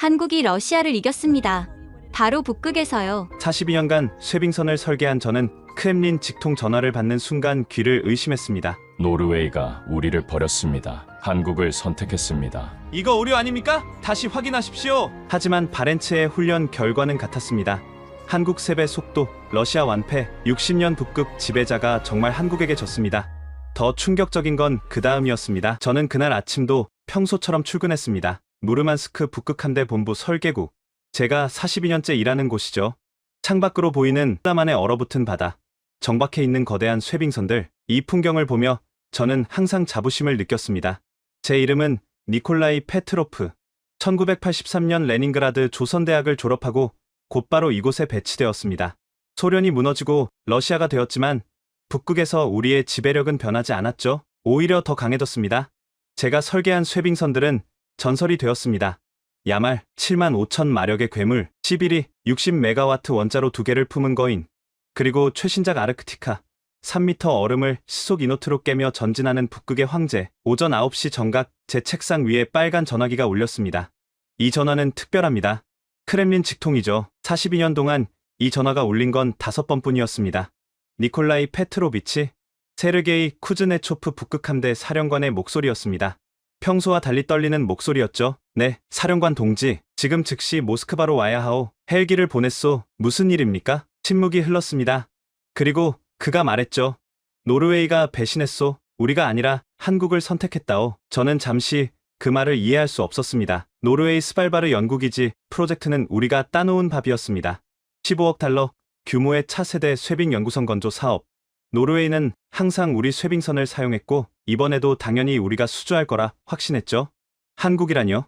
한국이 러시아를 이겼습니다. 바로 북극에서요. 42년간 쇄빙선을 설계한 저는 크렘린 직통 전화를 받는 순간 귀를 의심했습니다. 노르웨이가 우리를 버렸습니다. 한국을 선택했습니다. 이거 오류 아닙니까? 다시 확인하십시오. 하지만 바렌츠의 훈련 결과는 같았습니다. 한국 3배 속도, 러시아 완패, 60년 북극 지배자가 정말 한국에게 졌습니다. 더 충격적인 건 그 다음이었습니다. 저는 그날 아침도 평소처럼 출근했습니다. 무르만스크 북극함대 본부 설계국. 제가 42년째 일하는 곳이죠. 창밖으로 보이는 땀 안에 얼어붙은 바다, 정박해 있는 거대한 쇄빙선들, 이 풍경을 보며 저는 항상 자부심을 느꼈습니다. 제 이름은 니콜라이 페트로프. 1983년 레닌그라드 조선대학을 졸업하고 곧바로 이곳에 배치되었습니다. 소련이 무너지고 러시아가 되었지만 북극에서 우리의 지배력은 변하지 않았죠. 오히려 더 강해졌습니다. 제가 설계한 쇄빙선들은 전설이 되었습니다. 야말 7만 5천 마력의 괴물, 시비리 60메가와트 원자로 2개를 품은 거인, 그리고 최신작 아르크티카 3m 얼음을 시속 이노트로 깨며 전진하는 북극의 황제. 오전 9시 정각 제 책상 위에 빨간 전화기가 울렸습니다. 이 전화는 특별합니다. 크렘린 직통이죠. 42년 동안 이 전화가 울린 건 5번뿐이었습니다. 니콜라이 페트로비치, 세르게이 쿠즈네초프 북극함대 사령관의 목소리였습니다. 평소와 달리 떨리는 목소리였죠. 네, 사령관 동지, 지금 즉시 모스크바로 와야 하오. 헬기를 보냈소. 무슨 일입니까? 침묵이 흘렀습니다. 그리고 그가 말했죠. 노르웨이가 배신했소. 우리가 아니라 한국을 선택했다오. 저는 잠시 그 말을 이해할 수 없었습니다. 노르웨이 스발바르 연구기지 프로젝트는 우리가 따놓은 밥이었습니다. 15억 달러 규모의 차세대 쇄빙 연구선 건조 사업. 노르웨이는 항상 우리 쇄빙선을 사용했고 이번에도 당연히 우리가 수주할 거라 확신했죠. 한국이라뇨?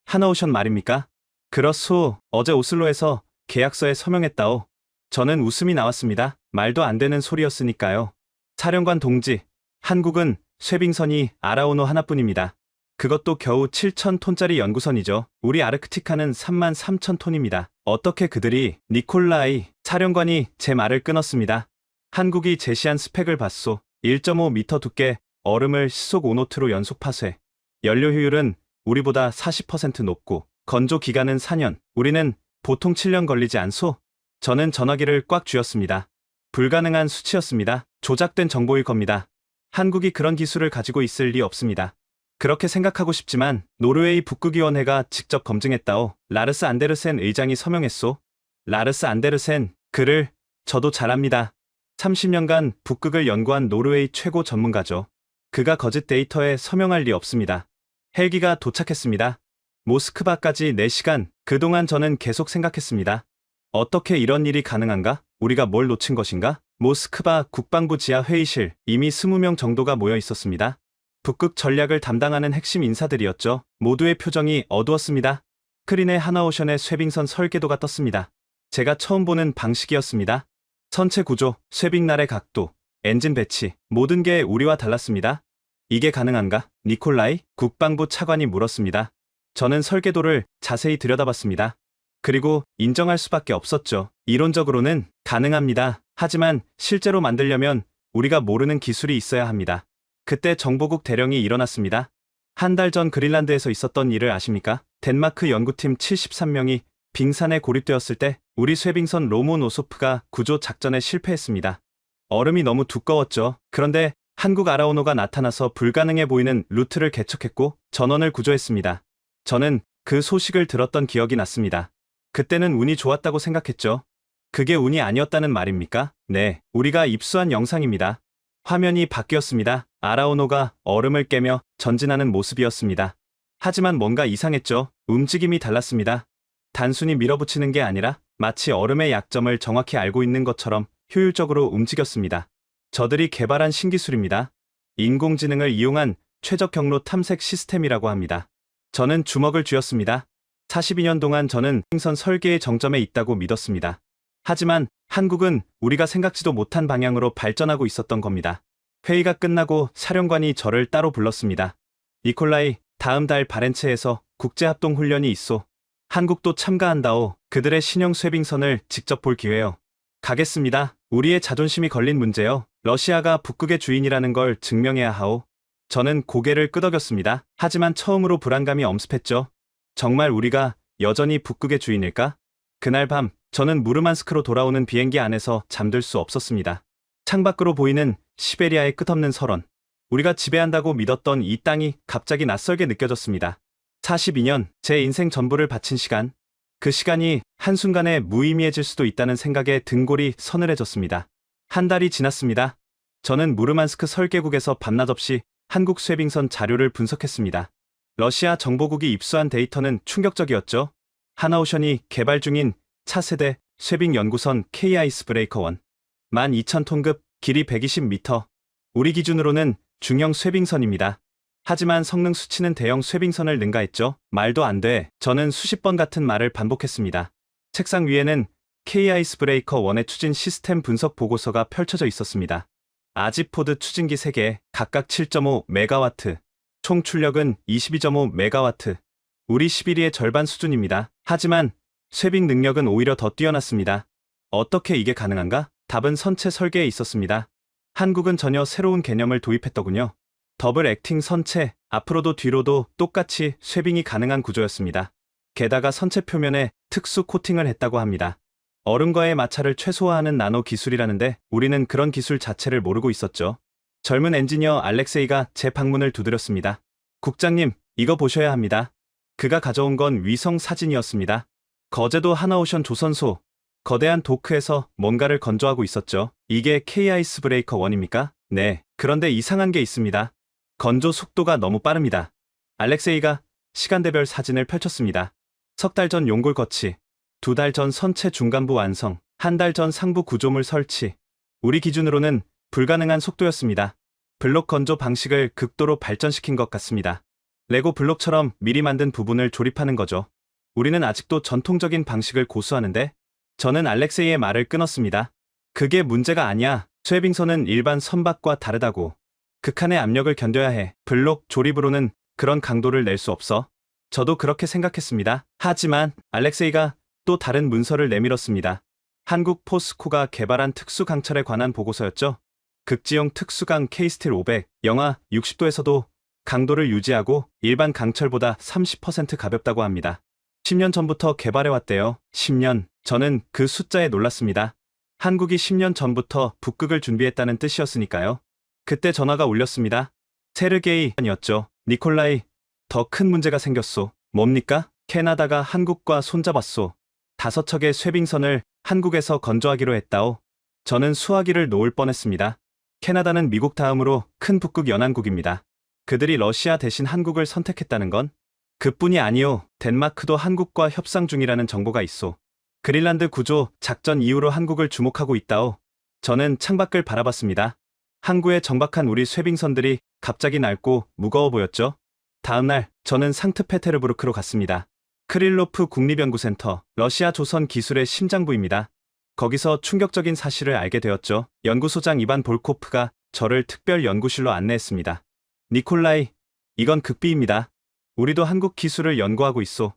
하나오션 말입니까? 그렇소. 어제 오슬로에서 계약서에 서명했다오. 저는 웃음이 나왔습니다. 말도 안 되는 소리였으니까요. 사령관 동지, 한국은 쇄빙선이 아라오노 하나뿐입니다. 그것도 겨우 7,000톤짜리 연구선이죠. 우리 아르크티카는 33,000톤입니다. 어떻게 그들이... 니콜라이 사령관이 제 말을 끊었습니다. 한국이 제시한 스펙을 봤소. 1.5m 두께, 얼음을 시속 5노트로 연속 파쇄. 연료 효율은 우리보다 40% 높고 건조 기간은 4년. 우리는 보통 7년 걸리지 않소? 저는 전화기를 꽉 쥐었습니다. 불가능한 수치였습니다. 조작된 정보일 겁니다. 한국이 그런 기술을 가지고 있을 리 없습니다. 그렇게 생각하고 싶지만 노르웨이 북극위원회가 직접 검증했다오. 라르스 안데르센 의장이 서명했소. 라르스 안데르센, 그를 저도 잘 압니다. 30년간 북극을 연구한 노르웨이 최고 전문가죠. 그가 거짓 데이터에 서명할 리 없습니다. 헬기가 도착했습니다. 모스크바까지 4시간. 그동안 저는 계속 생각했습니다. 어떻게 이런 일이 가능한가? 우리가 뭘 놓친 것인가? 모스크바 국방부 지하 회의실, 이미 20명 정도가 모여 있었습니다. 북극 전략을 담당하는 핵심 인사들이었죠. 모두의 표정이 어두웠습니다. 크린의 하나오션의 쇄빙선 설계도가 떴습니다. 제가 처음 보는 방식이었습니다. 선체 구조, 쇄빙날의 각도, 엔진 배치, 모든 게 우리와 달랐습니다. 이게 가능한가? 니콜라이? 국방부 차관이 물었습니다. 저는 설계도를 자세히 들여다봤습니다. 그리고 인정할 수밖에 없었죠. 이론적으로는 가능합니다. 하지만 실제로 만들려면 우리가 모르는 기술이 있어야 합니다. 그때 정보국 대령이 일어났습니다. 한 달 전 그린란드에서 있었던 일을 아십니까? 덴마크 연구팀 73명이 빙산에 고립되었을 때 우리 쇄빙선 로모노소프가 구조 작전에 실패했습니다. 얼음이 너무 두꺼웠죠. 그런데 한국 아라오노가 나타나서 불가능해 보이는 루트를 개척했고 전원을 구조했습니다. 저는 그 소식을 들었던 기억이 났습니다. 그때는 운이 좋았다고 생각했죠. 그게 운이 아니었다는 말입니까? 네, 우리가 입수한 영상입니다. 화면이 바뀌었습니다. 아라오노가 얼음을 깨며 전진하는 모습이었습니다. 하지만 뭔가 이상했죠. 움직임이 달랐습니다. 단순히 밀어붙이는 게 아니라 마치 얼음의 약점을 정확히 알고 있는 것처럼 효율적으로 움직였습니다. 저들이 개발한 신기술입니다. 인공지능을 이용한 최적 경로 탐색 시스템이라고 합니다. 저는 주먹을 쥐었습니다. 42년 동안 저는 쇄빙선 설계의 정점에 있다고 믿었습니다. 하지만 한국은 우리가 생각지도 못한 방향으로 발전하고 있었던 겁니다. 회의가 끝나고 사령관이 저를 따로 불렀습니다. 니콜라이, 다음 달 바렌츠에서 국제합동훈련이 있소. 한국도 참가한다오. 그들의 신형 쇄빙선을 직접 볼 기회요. 가겠습니다. 우리의 자존심이 걸린 문제요. 러시아가 북극의 주인이라는 걸 증명해야 하오. 저는 고개를 끄덕였습니다. 하지만 처음으로 불안감이 엄습했죠. 정말 우리가 여전히 북극의 주인일까? 그날 밤 저는 무르만스크로 돌아오는 비행기 안에서 잠들 수 없었습니다. 창밖으로 보이는 시베리아의 끝없는 설원. 우리가 지배한다고 믿었던 이 땅이 갑자기 낯설게 느껴졌습니다. 42년, 제 인생 전부를 바친 시간. 그 시간이 한순간에 무의미해질 수도 있다는 생각에 등골이 서늘해졌습니다. 한 달이 지났습니다. 저는 무르만스크 설계국에서 밤낮 없이 한국 쇄빙선 자료를 분석했습니다. 러시아 정보국이 입수한 데이터는 충격적이었죠. 하나오션이 개발 중인 차세대 쇄빙 연구선 K-아이스브레이커 1. 12,000톤급, 길이 120m. 우리 기준으로는 중형 쇄빙선입니다. 하지만 성능 수치는 대형 쇄빙선을 능가했죠. 말도 안 돼. 저는 수십 번 같은 말을 반복했습니다. 책상 위에는 K-아이스브레이커 1의 추진 시스템 분석 보고서가 펼쳐져 있었습니다. 아지포드 추진기 3개, 각각 7.5메가와트, 총 출력은 22.5메가와트. 우리 11위의 절반 수준입니다. 하지만 쇄빙 능력은 오히려 더 뛰어났습니다. 어떻게 이게 가능한가? 답은 선체 설계에 있었습니다. 한국은 전혀 새로운 개념을 도입했더군요. 더블 액팅 선체, 앞으로도 뒤로도 똑같이 쇄빙이 가능한 구조였습니다. 게다가 선체 표면에 특수 코팅을 했다고 합니다. 얼음과의 마찰을 최소화하는 나노 기술이라는데 우리는 그런 기술 자체를 모르고 있었죠. 젊은 엔지니어 알렉세이가 제 방문을 두드렸습니다. 국장님, 이거 보셔야 합니다. 그가 가져온 건 위성 사진이었습니다. 거제도 하나오션 조선소, 거대한 도크에서 뭔가를 건조하고 있었죠. 이게 K-아이스브레이커 1입니까? 네, 그런데 이상한 게 있습니다. 건조 속도가 너무 빠릅니다. 알렉세이가 시간대별 사진을 펼쳤습니다. 석 달 전 용골 거치, 2달 전 선체 중간부 완성, 1달 전 상부 구조물 설치. 우리 기준으로는 불가능한 속도였습니다. 블록 건조 방식을 극도로 발전시킨 것 같습니다. 레고 블록처럼 미리 만든 부분을 조립하는 거죠. 우리는 아직도 전통적인 방식을 고수하는데, 저는 알렉세이의 말을 끊었습니다. 그게 문제가 아니야. 쇄빙선은 일반 선박과 다르다고. 극한의 압력을 견뎌야 해. 블록 조립으로는 그런 강도를 낼 수 없어. 저도 그렇게 생각했습니다. 하지만 알렉세이가 또 다른 문서를 내밀었습니다. 한국 포스코가 개발한 특수강철에 관한 보고서였죠. 극지용 특수강 K-스틸 500, 영하 60도에서도 강도를 유지하고 일반 강철보다 30% 가볍다고 합니다. 10년 전부터 개발해왔대요. 10년. 저는 그 숫자에 놀랐습니다. 한국이 10년 전부터 북극을 준비했다는 뜻이었으니까요. 그때 전화가 울렸습니다. 세르게이였죠. 니콜라이, 더 큰 문제가 생겼소. 뭡니까? 캐나다가 한국과 손잡았소. 5척의 쇄빙선을 한국에서 건조하기로 했다오. 저는 수화기를 놓을 뻔했습니다. 캐나다는 미국 다음으로 큰 북극 연안국입니다. 그들이 러시아 대신 한국을 선택했다는 건 그뿐이 아니오. 덴마크도 한국과 협상 중이라는 정보가 있소. 그린란드 구조 작전 이후로 한국을 주목하고 있다오. 저는 창밖을 바라봤습니다. 항구에 정박한 우리 쇄빙선들이 갑자기 낡고 무거워 보였죠. 다음날 저는 상트페테르부르크로 갔습니다. 크릴로프 국립연구센터, 러시아 조선 기술의 심장부입니다. 거기서 충격적인 사실을 알게 되었죠. 연구소장 이반 볼코프가 저를 특별 연구실로 안내했습니다. 니콜라이, 이건 극비입니다. 우리도 한국 기술을 연구하고 있소.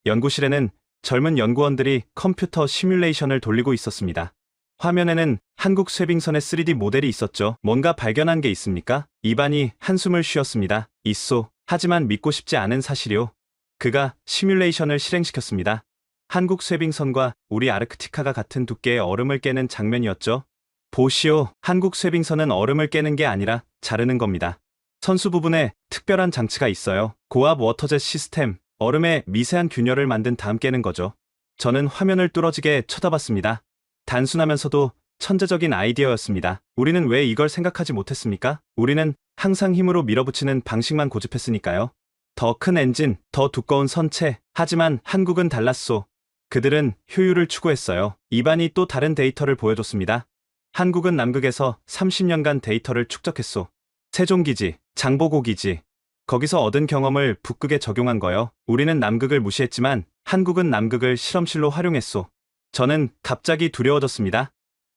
연구실에는 젊은 연구원들이 컴퓨터 시뮬레이션을 돌리고 있었습니다. 화면에는 한국 쇄빙선의 3D 모델이 있었죠. 뭔가 발견한 게 있습니까? 이반이 한숨을 쉬었습니다. 있소. 하지만 믿고 싶지 않은 사실이오. 그가 시뮬레이션을 실행시켰습니다. 한국 쇄빙선과 우리 아르크티카가 같은 두께의 얼음을 깨는 장면이었죠. 보시오. 한국 쇄빙선은 얼음을 깨는 게 아니라 자르는 겁니다. 선수 부분에 특별한 장치가 있어요. 고압 워터젯 시스템, 얼음에 미세한 균열을 만든 다음 깨는 거죠. 저는 화면을 뚫어지게 쳐다봤습니다. 단순하면서도 천재적인 아이디어였습니다. 우리는 왜 이걸 생각하지 못했습니까? 우리는 항상 힘으로 밀어붙이는 방식만 고집했으니까요. 더 큰 엔진, 더 두꺼운 선체. 하지만 한국은 달랐소. 그들은 효율을 추구했어요. 이반이 또 다른 데이터를 보여줬습니다. 한국은 남극에서 30년간 데이터를 축적했소. 세종기지, 장보고기지. 거기서 얻은 경험을 북극에 적용한 거요. 우리는 남극을 무시했지만 한국은 남극을 실험실로 활용했소. 저는 갑자기 두려워졌습니다.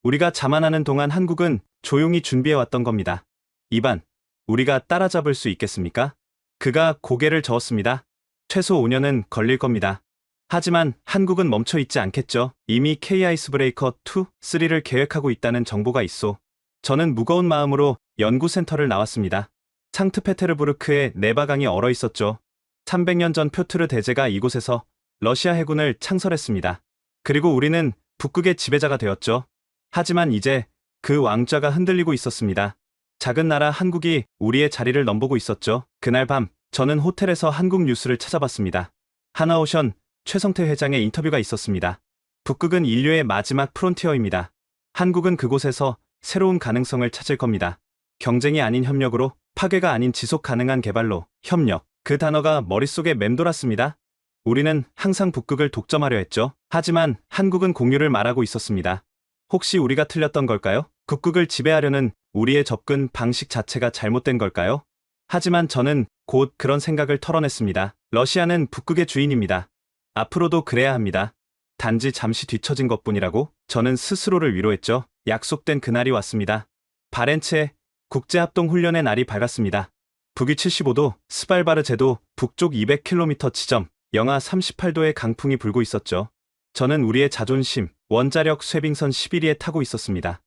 우리가 자만하는 동안 한국은 조용히 준비해왔던 겁니다. 이반, 우리가 따라잡을 수 있겠습니까? 그가 고개를 저었습니다. 최소 5년은 걸릴 겁니다. 하지만 한국은 멈춰있지 않겠죠. 이미 K-아이스브레이커 2, 3를 계획하고 있다는 정보가 있소. 저는 무거운 마음으로 연구센터를 나왔습니다. 상트페테르부르크에 네바강이 얼어있었죠. 300년 전 표트르 대제가 이곳에서 러시아 해군을 창설했습니다. 그리고 우리는 북극의 지배자가 되었죠. 하지만 이제 그 왕좌가 흔들리고 있었습니다. 작은 나라 한국이 우리의 자리를 넘보고 있었죠. 그날 밤 저는 호텔에서 한국 뉴스를 찾아봤습니다. 하나오션 최성태 회장의 인터뷰가 있었습니다. 북극은 인류의 마지막 프론티어입니다. 한국은 그곳에서 새로운 가능성을 찾을 겁니다. 경쟁이 아닌 협력으로, 파괴가 아닌 지속 가능한 개발로, 협력. 그 단어가 머릿속에 맴돌았습니다. 우리는 항상 북극을 독점하려 했죠. 하지만 한국은 공유를 말하고 있었습니다. 혹시 우리가 틀렸던 걸까요? 북극을 지배하려는 우리의 접근 방식 자체가 잘못된 걸까요? 하지만 저는 곧 그런 생각을 털어냈습니다. 러시아는 북극의 주인입니다. 앞으로도 그래야 합니다. 단지 잠시 뒤처진 것뿐이라고 저는 스스로를 위로했죠. 약속된 그날이 왔습니다. 바렌츠의 국제합동훈련의 날이 밝았습니다. 북위 75도, 스발바르제도 북쪽 200km 지점, 영하 38도의 강풍이 불고 있었죠. 저는 우리의 자존심, 원자력 쇄빙선 11위에 타고 있었습니다.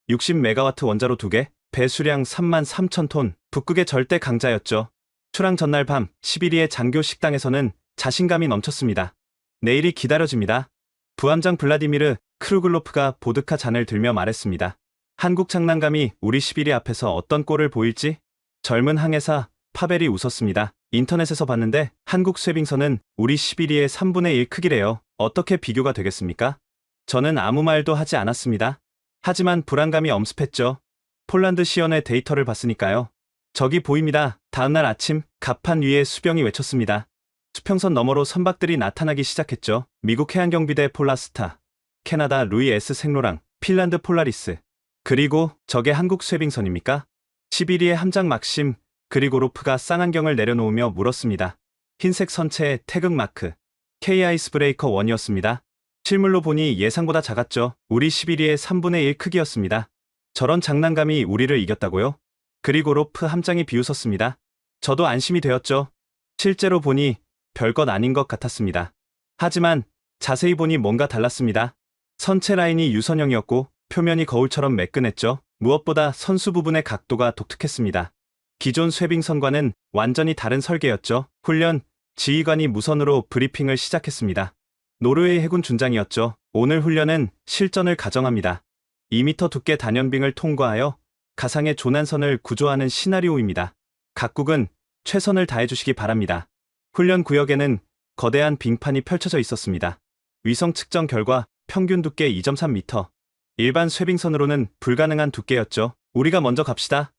60메가와트 원자로 2개, 배수량 33,000톤, 북극의 절대 강자였죠. 출항 전날 밤 11위의 장교 식당에서는 자신감이 넘쳤습니다. 내일이 기다려집니다. 부함장 블라디미르 크루글로프가 보드카 잔을 들며 말했습니다. 한국 장난감이 우리 11위 앞에서 어떤 꼴을 보일지? 젊은 항해사 파벨이 웃었습니다. 인터넷에서 봤는데 한국 쇄빙선은 우리 11위의 3분의 1 크기래요. 어떻게 비교가 되겠습니까? 저는 아무 말도 하지 않았습니다. 하지만 불안감이 엄습했죠. 폴란드 시연의 데이터를 봤으니까요. 저기 보입니다. 다음날 아침 갑판 위에 수병이 외쳤습니다. 수평선 너머로 선박들이 나타나기 시작했죠. 미국 해안경비대 폴라스타, 캐나다 루이 S 생로랑, 핀란드 폴라리스. 그리고 저게 한국 쇄빙선입니까? 11위의 함장 막심 그리고로프가 쌍안경을 내려놓으며 물었습니다. 흰색 선체의 태극 마크, K 아이스브레이커 1이었습니다. 실물로 보니 예상보다 작았죠. 우리 11위의 3분의 1 크기였습니다. 저런 장난감이 우리를 이겼다고요? 그리고로프 함장이 비웃었습니다. 저도 안심이 되었죠. 실제로 보니 별것 아닌 것 같았습니다. 하지만 자세히 보니 뭔가 달랐습니다. 선체 라인이 유선형이었고 표면이 거울처럼 매끈했죠. 무엇보다 선수 부분의 각도가 독특했습니다. 기존 쇄빙선과는 완전히 다른 설계였죠. 훈련, 지휘관이 무선으로 브리핑을 시작했습니다. 노르웨이 해군 준장이었죠. 오늘 훈련은 실전을 가정합니다. 2m 두께 단연빙을 통과하여 가상의 조난선을 구조하는 시나리오입니다. 각국은 최선을 다해주시기 바랍니다. 훈련 구역에는 거대한 빙판이 펼쳐져 있었습니다. 위성 측정 결과 평균 두께 2.3m. 일반 쇄빙선으로는 불가능한 두께였죠. 우리가 먼저 갑시다.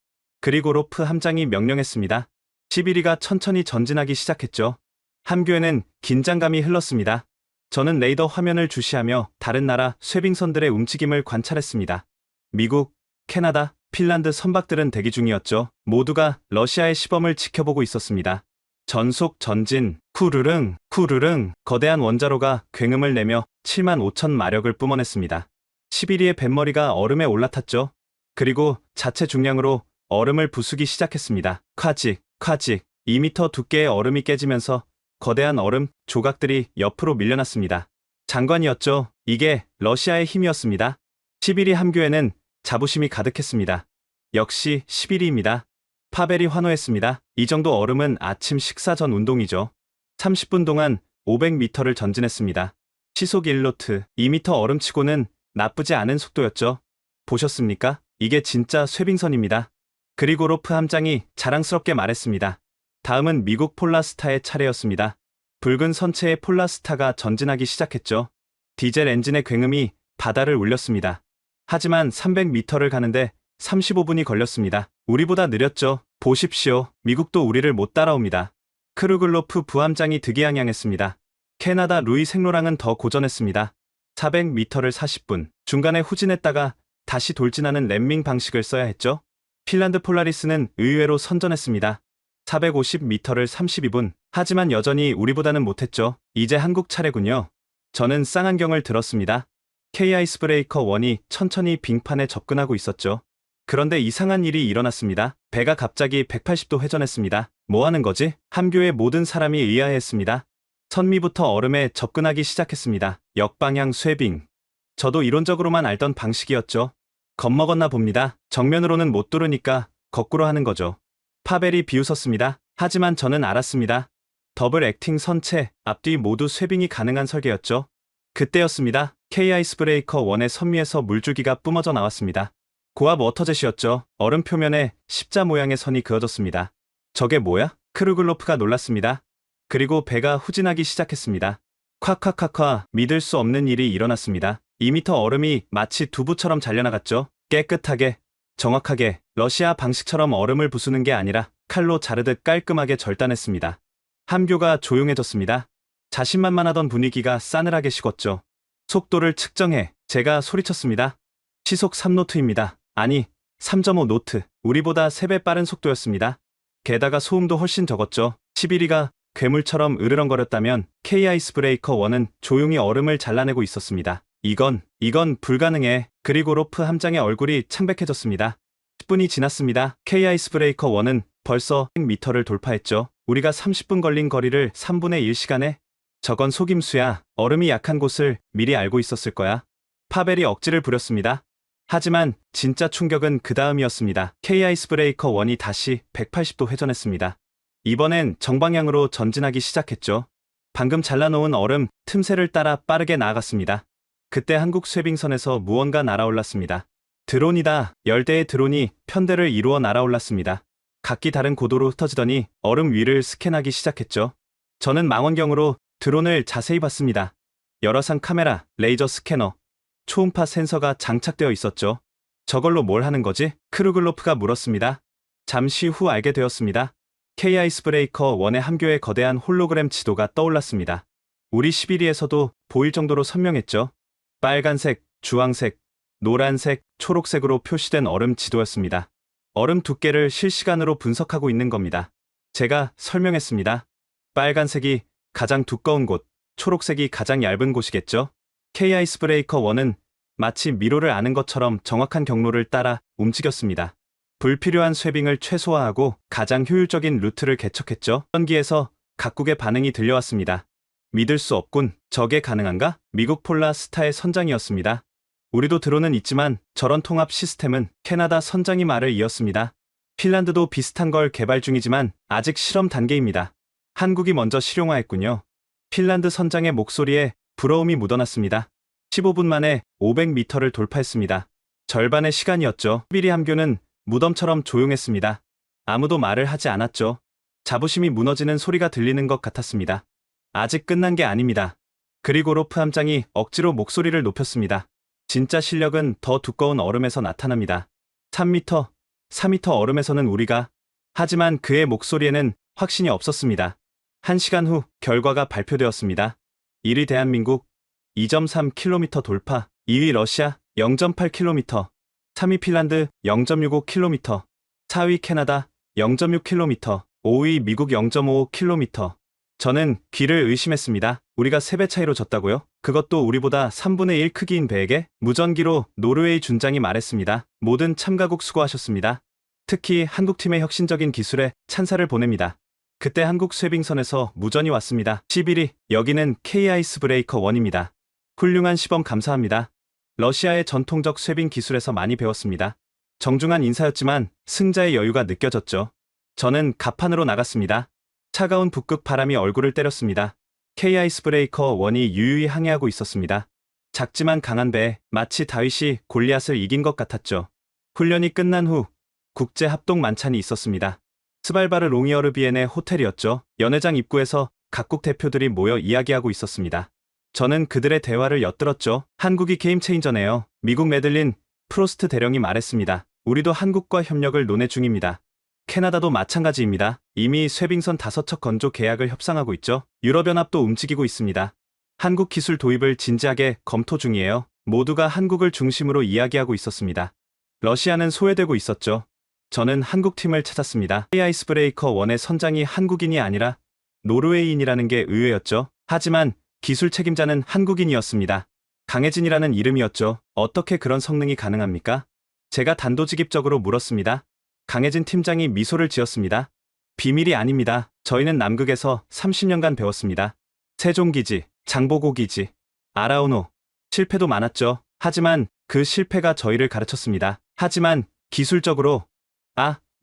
그리고 로프 함장이 명령했습니다. 11위가 천천히 전진하기 시작했죠. 함교에는 긴장감이 흘렀습니다. 저는 레이더 화면을 주시하며 다른 나라 쇄빙선들의 움직임을 관찰했습니다. 미국, 캐나다, 핀란드 선박들은 대기 중이었죠. 모두가 러시아의 시범을 지켜보고 있었습니다. 전속 전진, 쿠르릉, 쿠르릉. 거대한 원자로가 굉음을 내며 75,000 마력을 뿜어냈습니다. 11위의 뱃머리가 얼음에 올라탔죠. 그리고 자체 중량으로 얼음을 부수기 시작했습니다. 콰직, 콰직. 2m 두께의 얼음이 깨지면서 거대한 얼음 조각들이 옆으로 밀려났습니다. 장관이었죠. 이게 러시아의 힘이었습니다. 11위 함교에는 자부심이 가득했습니다. 역시 11위입니다. 파벨이 환호했습니다. 이 정도 얼음은 아침 식사 전 운동이죠. 30분 동안 500m를 전진했습니다. 시속 1노트, 2m 얼음치고는 나쁘지 않은 속도였죠. 보셨습니까? 이게 진짜 쇄빙선입니다. 그리고 로프 함장이 자랑스럽게 말했습니다. 다음은 미국 폴라스타의 차례였습니다. 붉은 선체의 폴라스타가 전진하기 시작했죠. 디젤 엔진의 굉음이 바다를 울렸습니다. 하지만 300m를 가는데 35분이 걸렸습니다. 우리보다 느렸죠. 보십시오. 미국도 우리를 못 따라옵니다. 크루글로프 부함장이 득이양양했습니다. 캐나다 루이 생로랑은 더 고전했습니다. 400m를 40분, 중간에 후진했다가 다시 돌진하는 램밍 방식을 써야 했죠. 핀란드 폴라리스는 의외로 선전했습니다. 450m를 32분, 하지만 여전히 우리보다는 못했죠. 이제 한국 차례군요. 저는 쌍안경을 들었습니다. K 아이스브레이커 1이 천천히 빙판에 접근하고 있었죠. 그런데 이상한 일이 일어났습니다. 배가 갑자기 180도 회전했습니다. 뭐 하는 거지? 함교의 모든 사람이 의아해했습니다. 선미부터 얼음에 접근하기 시작했습니다. 역방향 쇄빙. 저도 이론적으로만 알던 방식이었죠. 겁먹었나 봅니다. 정면으로는 못 뚫으니까 거꾸로 하는 거죠. 파벨이 비웃었습니다. 하지만 저는 알았습니다. 더블 액팅 선체, 앞뒤 모두 쇄빙이 가능한 설계였죠. 그때였습니다. K 아이스 브레이커 1의 선미에서 물줄기가 뿜어져 나왔습니다. 고압 워터젯이었죠. 얼음 표면에 십자 모양의 선이 그어졌습니다. 저게 뭐야? 크루글로프가 놀랐습니다. 그리고 배가 후진하기 시작했습니다. 콱콱콱콱 믿을 수 없는 일이 일어났습니다. 2m 얼음이 마치 두부처럼 잘려나갔죠. 깨끗하게, 정확하게, 러시아 방식처럼 얼음을 부수는 게 아니라 칼로 자르듯 깔끔하게 절단했습니다. 함교가 조용해졌습니다. 자신만만하던 분위기가 싸늘하게 식었죠. 속도를 측정해 제가 소리쳤습니다. 시속 3노트입니다. 아니, 3.5 노트. 우리보다 3배 빠른 속도였습니다. 게다가 소음도 훨씬 적었죠. 11위가 괴물처럼 으르렁거렸다면 K 아이스 브레이커 1은 조용히 얼음을 잘라내고 있었습니다. 이건 불가능해. 그리고 로프 함장의 얼굴이 창백해졌습니다. 10분이 지났습니다. K 아이스 브레이커 1은 벌써 100m를 돌파했죠. 우리가 30분 걸린 거리를 3분의 1 시간에? 저건 속임수야. 얼음이 약한 곳을 미리 알고 있었을 거야. 파벨이 억지를 부렸습니다. 하지만 진짜 충격은 그 다음이었습니다. K 아이스 브레이커 1이 다시 180도 회전했습니다. 이번엔 정방향으로 전진하기 시작했죠. 방금 잘라놓은 얼음 틈새를 따라 빠르게 나아갔습니다. 그때 한국 쇄빙선에서 무언가 날아올랐습니다. 드론이다. 열대의 드론이 편대를 이루어 날아올랐습니다. 각기 다른 고도로 흩어지더니 얼음 위를 스캔하기 시작했죠. 저는 망원경으로 드론을 자세히 봤습니다. 여러 상 카메라, 레이저 스캐너, 초음파 센서가 장착되어 있었죠. 저걸로 뭘 하는 거지? 크루글로프가 물었습니다. 잠시 후 알게 되었습니다. K 아이스 브레이커 1의 함교의 거대한 홀로그램 지도가 떠올랐습니다. 우리 11위에서도 보일 정도로 선명했죠. 빨간색, 주황색, 노란색, 초록색으로 표시된 얼음 지도였습니다. 얼음 두께를 실시간으로 분석하고 있는 겁니다. 제가 설명했습니다. 빨간색이 가장 두꺼운 곳, 초록색이 가장 얇은 곳이겠죠? K 아이스 브레이커 1은 마치 미로를 아는 것처럼 정확한 경로를 따라 움직였습니다. 불필요한 쇄빙을 최소화하고 가장 효율적인 루트를 개척했죠. 전기에서 각국의 반응이 들려왔습니다. 믿을 수 없군. 저게 가능한가? 미국 폴라스타의 선장이었습니다. 우리도 드론은 있지만 저런 통합 시스템은 캐나다 선장이 말을 이었습니다. 핀란드도 비슷한 걸 개발 중이지만 아직 실험 단계입니다. 한국이 먼저 실용화했군요. 핀란드 선장의 목소리에 부러움이 묻어났습니다. 15분 만에 500m를 돌파했습니다. 절반의 시간이었죠. 11위 함교는 무덤처럼 조용했습니다. 아무도 말을 하지 않았죠. 자부심이 무너지는 소리가 들리는 것 같았습니다. 아직 끝난 게 아닙니다. 그리고 로프 함장이 억지로 목소리를 높였습니다. 진짜 실력은 더 두꺼운 얼음에서 나타납니다. 3m, 4m 얼음에서는 우리가. 하지만 그의 목소리에는 확신이 없었습니다. 1시간 후 결과가 발표되었습니다. 1위 대한민국 2.3km 돌파, 2위 러시아 0.8km, 3위 핀란드 0.65km, 4위 캐나다 0.6km, 5위 미국 0.55km. 저는 귀를 의심했습니다. 우리가 3배 차이로 졌다고요? 그것도 우리보다 3분의 1 크기인 배에게? 무전기로 노르웨이 준장이 말했습니다. 모든 참가국 수고하셨습니다. 특히 한국팀의 혁신적인 기술에 찬사를 보냅니다. 그때 한국 쇄빙선에서 무전이 왔습니다. 11위, 여기는 K 아이스 브레이커 1입니다. 훌륭한 시범 감사합니다. 러시아의 전통적 쇄빙 기술에서 많이 배웠습니다. 정중한 인사였지만 승자의 여유가 느껴졌죠. 저는 갑판으로 나갔습니다. 차가운 북극 바람이 얼굴을 때렸습니다. K 아이스 브레이커 1이 유유히 항해하고 있었습니다. 작지만 강한 배, 마치 다윗이 골리앗을 이긴 것 같았죠. 훈련이 끝난 후 국제 합동 만찬이 있었습니다. 스발바르 롱이어르비엔의 호텔이었죠. 연회장 입구에서 각국 대표들이 모여 이야기하고 있었습니다. 저는 그들의 대화를 엿들었죠. 한국이 게임 체인저네요. 미국 메들린 프로스트 대령이 말했습니다. 우리도 한국과 협력을 논의 중입니다. 캐나다도 마찬가지입니다. 이미 쇄빙선 5척 건조 계약을 협상하고 있죠. 유럽연합도 움직이고 있습니다. 한국 기술 도입을 진지하게 검토 중이에요. 모두가 한국을 중심으로 이야기하고 있었습니다. 러시아는 소외되고 있었죠. 저는 한국팀을 찾았습니다. K 아이스 브레이커 1의 선장이 한국인이 아니라 노르웨이인이라는 게 의외였죠. 하지만 기술 책임자는 한국인이었습니다. 강혜진이라는 이름이었죠. 어떻게 그런 성능이 가능합니까? 제가 단도직입적으로 물었습니다. 강혜진 팀장이 미소를 지었습니다. 비밀이 아닙니다. 저희는 남극에서 30년간 배웠습니다. 세종기지, 장보고기지, 아라오노. 실패도 많았죠. 하지만 그 실패가 저희를 가르쳤습니다. 하지만 기술적으로,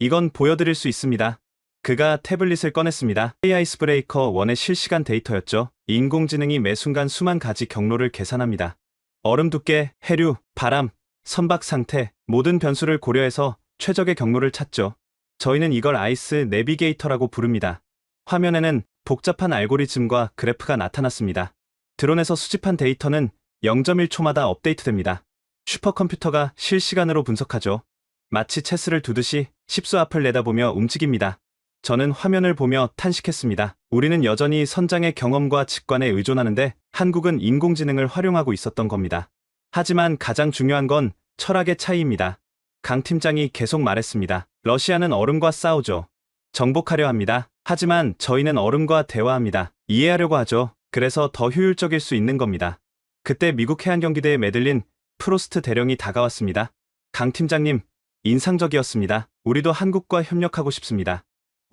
이건 보여드릴 수 있습니다. 그가 태블릿을 꺼냈습니다. 아이스 브레이커 1의 실시간 데이터였죠. 인공지능이 매 순간 수만 가지 경로를 계산합니다. 얼음 두께, 해류, 바람, 선박 상태, 모든 변수를 고려해서 최적의 경로를 찾죠. 저희는 이걸 아이스 내비게이터라고 부릅니다. 화면에는 복잡한 알고리즘과 그래프가 나타났습니다. 드론에서 수집한 데이터는 0.1초마다 업데이트됩니다. 슈퍼컴퓨터가 실시간으로 분석하죠. 마치 체스를 두듯이 십수 앞을 내다보며 움직입니다. 저는 화면을 보며 탄식했습니다. 우리는 여전히 선장의 경험과 직관에 의존하는데 한국은 인공지능을 활용하고 있었던 겁니다. 하지만 가장 중요한 건 철학의 차이입니다. 강 팀장이 계속 말했습니다. 러시아는 얼음과 싸우죠. 정복하려 합니다. 하지만 저희는 얼음과 대화합니다. 이해하려고 하죠. 그래서 더 효율적일 수 있는 겁니다. 그때 미국 해안경기대에 매들린 프로스트 대령이 다가왔습니다. 강 팀장님, 인상적이었습니다. 우리도 한국과 협력하고 싶습니다.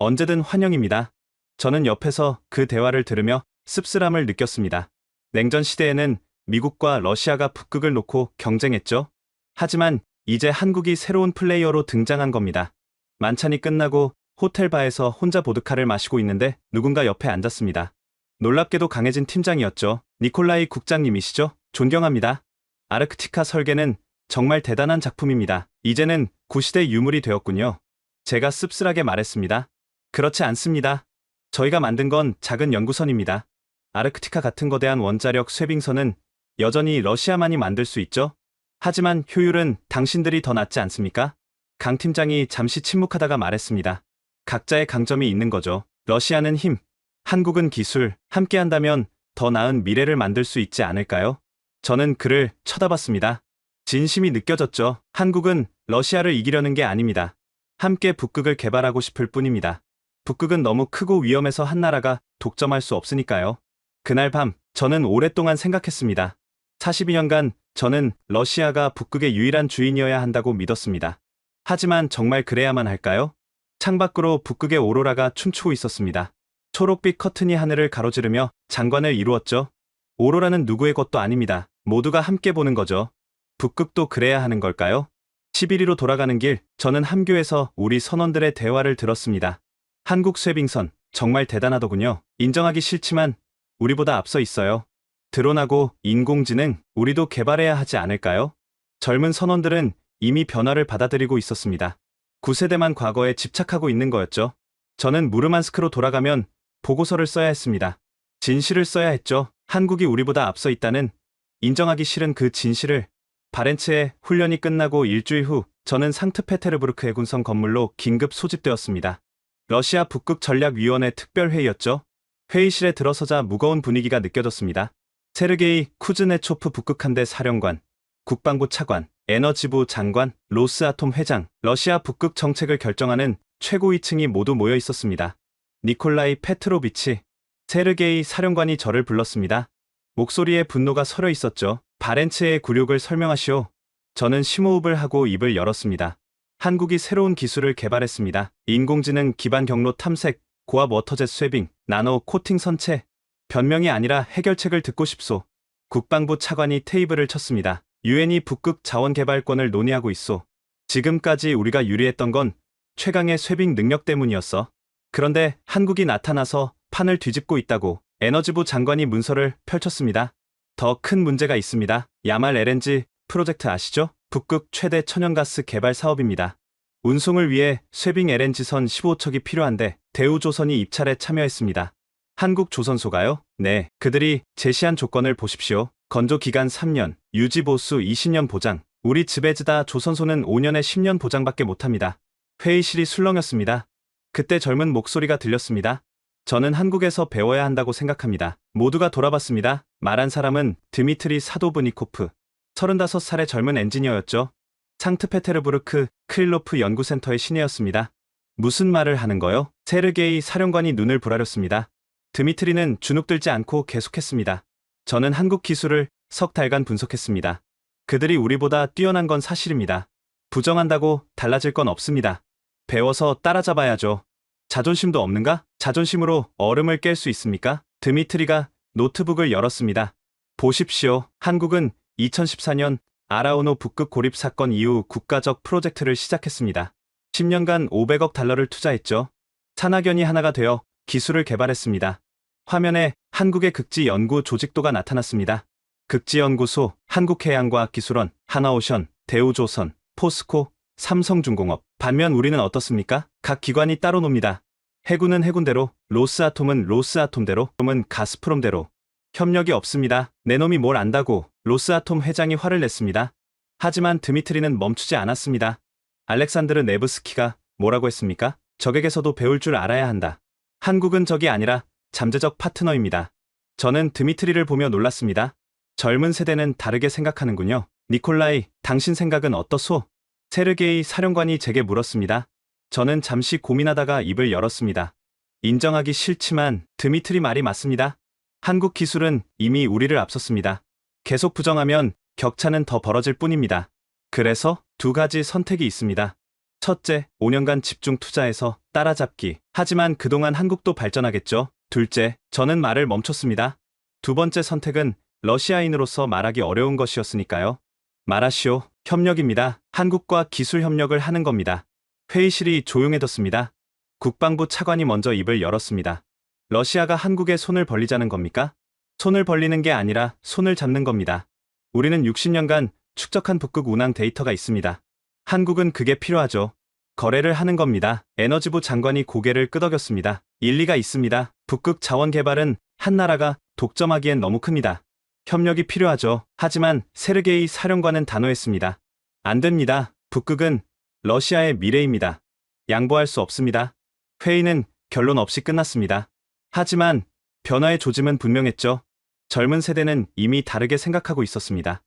언제든 환영입니다. 저는 옆에서 그 대화를 들으며 씁쓸함을 느꼈습니다. 냉전 시대에는 미국과 러시아가 북극을 놓고 경쟁했죠. 하지만 이제 한국이 새로운 플레이어로 등장한 겁니다. 만찬이 끝나고 호텔 바에서 혼자 보드카를 마시고 있는데 누군가 옆에 앉았습니다. 놀랍게도 강해진 팀장이었죠. 니콜라이 국장님이시죠? 존경합니다. 아르크티카 설계는 정말 대단한 작품입니다. 이제는 구시대 유물이 되었군요. 제가 씁쓸하게 말했습니다. 그렇지 않습니다. 저희가 만든 건 작은 연구선입니다. 아르크티카 같은 거대한 원자력 쇄빙선은 여전히 러시아만이 만들 수 있죠. 하지만 효율은 당신들이 더 낫지 않습니까? 강 팀장이 잠시 침묵하다가 말했습니다. 각자의 강점이 있는 거죠. 러시아는 힘, 한국은 기술, 함께한다면 더 나은 미래를 만들 수 있지 않을까요? 저는 그를 쳐다봤습니다. 진심이 느껴졌죠. 한국은 러시아를 이기려는 게 아닙니다. 함께 북극을 개발하고 싶을 뿐입니다. 북극은 너무 크고 위험해서 한 나라가 독점할 수 없으니까요. 그날 밤 저는 오랫동안 생각했습니다. 42년간 저는 러시아가 북극의 유일한 주인이어야 한다고 믿었습니다. 하지만 정말 그래야만 할까요? 창밖으로 북극의 오로라가 춤추고 있었습니다. 초록빛 커튼이 하늘을 가로지르며 장관을 이루었죠. 오로라는 누구의 것도 아닙니다. 모두가 함께 보는 거죠. 북극도 그래야 하는 걸까요? 시비리로 돌아가는 길, 저는 함교에서 우리 선원들의 대화를 들었습니다. 한국 쇄빙선, 정말 대단하더군요. 인정하기 싫지만 우리보다 앞서 있어요. 드론하고 인공지능, 우리도 개발해야 하지 않을까요? 젊은 선원들은 이미 변화를 받아들이고 있었습니다. 9세대만 과거에 집착하고 있는 거였죠. 저는 무르만스크로 돌아가면 보고서를 써야 했습니다. 진실을 써야 했죠. 한국이 우리보다 앞서 있다는 인정하기 싫은 그 진실을. 바렌츠의 훈련이 끝나고 일주일 후 저는 상트페테르부르크 해군성 건물로 긴급 소집되었습니다. 러시아 북극전략위원회 특별회의였죠. 회의실에 들어서자 무거운 분위기가 느껴졌습니다. 세르게이 쿠즈네초프 북극함대 사령관, 국방부 차관, 에너지부 장관, 로스아톰 회장, 러시아 북극 정책을 결정하는 최고위층이 모두 모여 있었습니다. 니콜라이 페트로비치, 세르게이 사령관이 저를 불렀습니다. 목소리에 분노가 서려 있었죠. 바렌츠의 굴욕을 설명하시오. 저는 심호흡을 하고 입을 열었습니다. 한국이 새로운 기술을 개발했습니다. 인공지능 기반 경로 탐색, 고압 워터젯 쇄빙, 나노 코팅 선체. 변명이 아니라 해결책을 듣고 싶소. 국방부 차관이 테이블을 쳤습니다. 유엔이 북극 자원 개발권을 논의하고 있소. 지금까지 우리가 유리했던 건 최강의 쇄빙 능력 때문이었어. 그런데 한국이 나타나서 판을 뒤집고 있다고. 에너지부 장관이 문서를 펼쳤습니다. 더 큰 문제가 있습니다. 야말 LNG 프로젝트 아시죠? 북극 최대 천연가스 개발 사업입니다. 운송을 위해 쇄빙 LNG선 15척이 필요한데 대우조선이 입찰에 참여했습니다. 한국 조선소가요? 네, 그들이 제시한 조건을 보십시오. 건조 기간 3년, 유지 보수 20년 보장. 우리 즈베즈다 조선소는 5년에 10년 보장밖에 못합니다. 회의실이 술렁였습니다. 그때 젊은 목소리가 들렸습니다. 저는 한국에서 배워야 한다고 생각합니다. 모두가 돌아봤습니다. 말한 사람은 드미트리 사도브니코프. 35살의 젊은 엔지니어였죠. 상트페테르부르크 크릴로프 연구센터의 신예였습니다. 무슨 말을 하는 거요? 세르게이 사령관이 눈을 부라렸습니다. 드미트리는 주눅들지 않고 계속했습니다. 저는 한국 기술을 석 달간 분석했습니다. 그들이 우리보다 뛰어난 건 사실입니다. 부정한다고 달라질 건 없습니다. 배워서 따라잡아야죠. 자존심도 없는가? 자존심으로 얼음을 깰 수 있습니까? 드미트리가 노트북을 열었습니다. 보십시오. 한국은 2014년 아라오노 북극 고립 사건 이후 국가적 프로젝트를 시작했습니다. 10년간 500억 달러를 투자했죠. 산학연이 하나가 되어 기술을 개발했습니다. 화면에 한국의 극지 연구 조직도가 나타났습니다. 극지연구소, 한국해양과학기술원, 하나오션, 대우조선, 포스코, 삼성중공업. 반면 우리는 어떻습니까? 각 기관이 따로 놉니다. 해군은 해군대로, 로스아톰은 로스아톰대로, 은 가스프롬대로. 협력이 없습니다. 내 놈이 뭘 안다고 로스아톰 회장이 화를 냈습니다. 하지만 드미트리는 멈추지 않았습니다. 알렉산드르 네브스키가 뭐라고 했습니까? 적에게서도 배울 줄 알아야 한다. 한국은 적이 아니라 잠재적 파트너입니다. 저는 드미트리를 보며 놀랐습니다. 젊은 세대는 다르게 생각하는군요. 니콜라이, 당신 생각은 어떠소? 세르게이 사령관이 제게 물었습니다. 저는 잠시 고민하다가 입을 열었습니다. 인정하기 싫지만 드미트리 말이 맞습니다. 한국 기술은 이미 우리를 앞섰습니다. 계속 부정하면 격차는 더 벌어질 뿐입니다. 그래서 두 가지 선택이 있습니다. 첫째, 5년간 집중 투자해서 따라잡기. 하지만 그동안 한국도 발전하겠죠. 둘째, 저는 말을 멈췄습니다. 두 번째 선택은 러시아인으로서 말하기 어려운 것이었으니까요. 말하시오. 협력입니다. 한국과 기술 협력을 하는 겁니다. 회의실이 조용해졌습니다. 국방부 차관이 먼저 입을 열었습니다. 러시아가 한국에 손을 벌리자는 겁니까? 손을 벌리는 게 아니라 손을 잡는 겁니다. 우리는 60년간 축적한 북극 운항 데이터가 있습니다. 한국은 그게 필요하죠. 거래를 하는 겁니다. 에너지부 장관이 고개를 끄덕였습니다. 일리가 있습니다. 북극 자원 개발은 한 나라가 독점하기엔 너무 큽니다. 협력이 필요하죠. 하지만 세르게이 사령관은 단호했습니다. 안 됩니다. 북극은 러시아의 미래입니다. 양보할 수 없습니다. 회의는 결론 없이 끝났습니다. 하지만 변화의 조짐은 분명했죠. 젊은 세대는 이미 다르게 생각하고 있었습니다.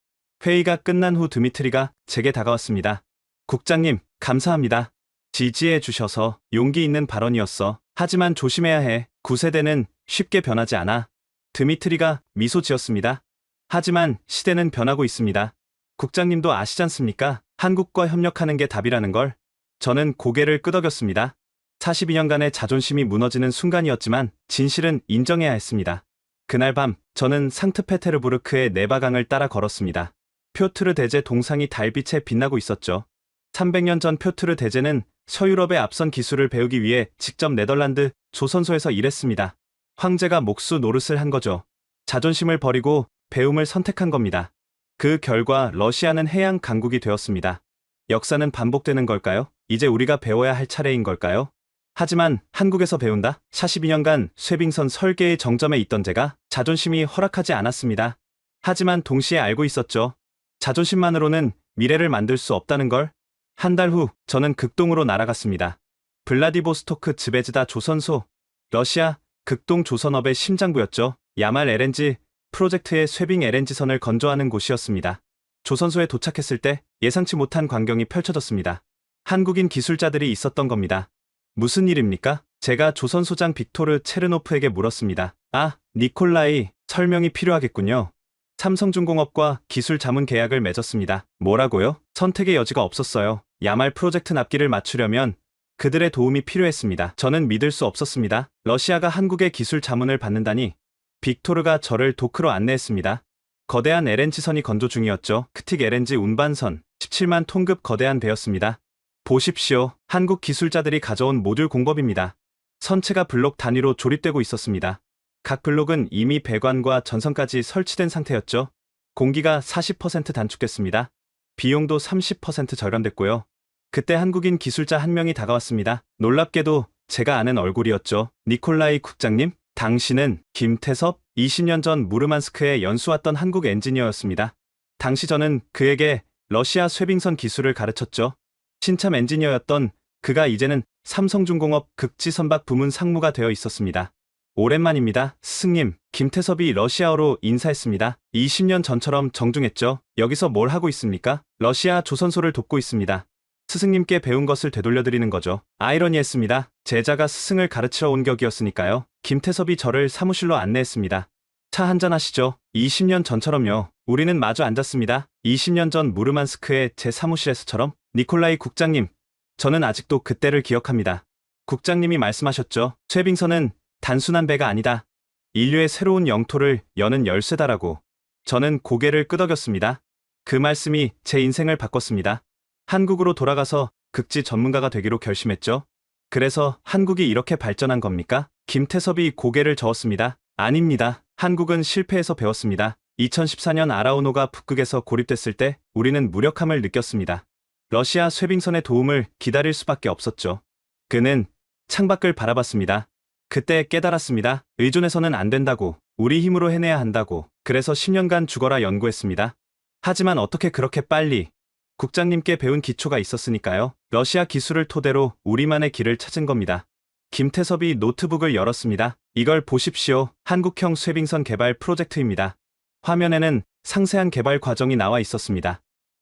회의가 끝난 후 드미트리가 제게 다가왔습니다. 국장님, 감사합니다. 지지해 주셔서 용기 있는 발언이었어. 하지만 조심해야 해. 9세대는 쉽게 변하지 않아. 드미트리가 미소 지었습니다. 하지만 시대는 변하고 있습니다. 국장님도 아시잖습니까? 한국과 협력하는 게 답이라는 걸. 저는 고개를 끄덕였습니다. 42년간의 자존심이 무너지는 순간이었지만 진실은 인정해야 했습니다. 그날 밤 저는 상트페테르부르크의 네바강을 따라 걸었습니다. 표트르 대제 동상이 달빛에 빛나고 있었죠. 300년 전 표트르 대제는 서유럽의 앞선 기술을 배우기 위해 직접 네덜란드 조선소에서 일했습니다. 황제가 목수 노릇을 한 거죠. 자존심을 버리고 배움을 선택한 겁니다. 그 결과 러시아는 해양 강국이 되었습니다. 역사는 반복되는 걸까요? 이제 우리가 배워야 할 차례인 걸까요? 하지만 한국에서 배운다? 42년간 쇠빙선 설계의 정점에 있던 제가 자존심이 허락하지 않았습니다. 하지만 동시에 알고 있었죠. 자존심만으로는 미래를 만들 수 없다는 걸. 한 달 후 저는 극동으로 날아갔습니다. 블라디보스토크 즈베즈다 조선소. 러시아 극동 조선업의 심장부였죠. 야말 LNG 프로젝트의 쇠빙 LNG선을 건조하는 곳이었습니다. 조선소에 도착했을 때 예상치 못한 광경이 펼쳐졌습니다. 한국인 기술자들이 있었던 겁니다. 무슨 일입니까? 제가 조선소장 빅토르 체르노프에게 물었습니다. 아, 니콜라이, 설명이 필요하겠군요. 삼성중공업과 기술 자문 계약을 맺었습니다. 뭐라고요? 선택의 여지가 없었어요. 야말 프로젝트 납기를 맞추려면 그들의 도움이 필요했습니다. 저는 믿을 수 없었습니다. 러시아가 한국의 기술 자문을 받는다니. 빅토르가 저를 도크로 안내했습니다. 거대한 LNG선이 건조 중이었죠. 크틱 LNG 운반선, 17만 톤급 거대한 배였습니다. 보십시오. 한국 기술자들이 가져온 모듈 공법입니다. 선체가 블록 단위로 조립되고 있었습니다. 각 블록은 이미 배관과 전선까지 설치된 상태였죠. 공기가 40% 단축됐습니다. 비용도 30% 절감됐고요. 그때 한국인 기술자 한 명이 다가왔습니다. 놀랍게도 제가 아는 얼굴이었죠. 니콜라이 국장님? 당신은 김태섭? 20년 전 무르만스크에 연수 왔던 한국 엔지니어였습니다. 당시 저는 그에게 러시아 쇠빙선 기술을 가르쳤죠. 신참 엔지니어였던 그가 이제는 삼성중공업 극지선박 부문 상무가 되어 있었습니다. 오랜만입니다. 스승님, 김태섭이 러시아어로 인사했습니다. 20년 전처럼 정중했죠. 여기서 뭘 하고 있습니까? 러시아 조선소를 돕고 있습니다. 스승님께 배운 것을 되돌려드리는 거죠. 아이러니했습니다. 제자가 스승을 가르치러 온 격이었으니까요. 김태섭이 저를 사무실로 안내했습니다. 차 한잔 하시죠. 20년 전처럼요. 우리는 마주 앉았습니다. 20년 전 무르만스크의 제 사무실에서처럼. 니콜라이 국장님, 저는 아직도 그때를 기억합니다. 국장님이 말씀하셨죠. 쇠빙선은 단순한 배가 아니다. 인류의 새로운 영토를 여는 열쇠다라고. 저는 고개를 끄덕였습니다. 그 말씀이 제 인생을 바꿨습니다. 한국으로 돌아가서 극지 전문가가 되기로 결심했죠. 그래서 한국이 이렇게 발전한 겁니까? 김태섭이 고개를 저었습니다. 아닙니다. 한국은 실패해서 배웠습니다. 2014년 아라오노가 북극에서 고립됐을 때 우리는 무력함을 느꼈습니다. 러시아 쇄빙선의 도움을 기다릴 수밖에 없었죠. 그는 창밖을 바라봤습니다. 그때 깨달았습니다. 의존해서는 안 된다고, 우리 힘으로 해내야 한다고. 그래서 10년간 죽어라 연구했습니다. 하지만 어떻게 그렇게 빨리? 국장님께 배운 기초가 있었으니까요. 러시아 기술을 토대로 우리만의 길을 찾은 겁니다. 김태섭이 노트북을 열었습니다. 이걸 보십시오. 한국형 쇄빙선 개발 프로젝트입니다. 화면에는 상세한 개발 과정이 나와 있었습니다.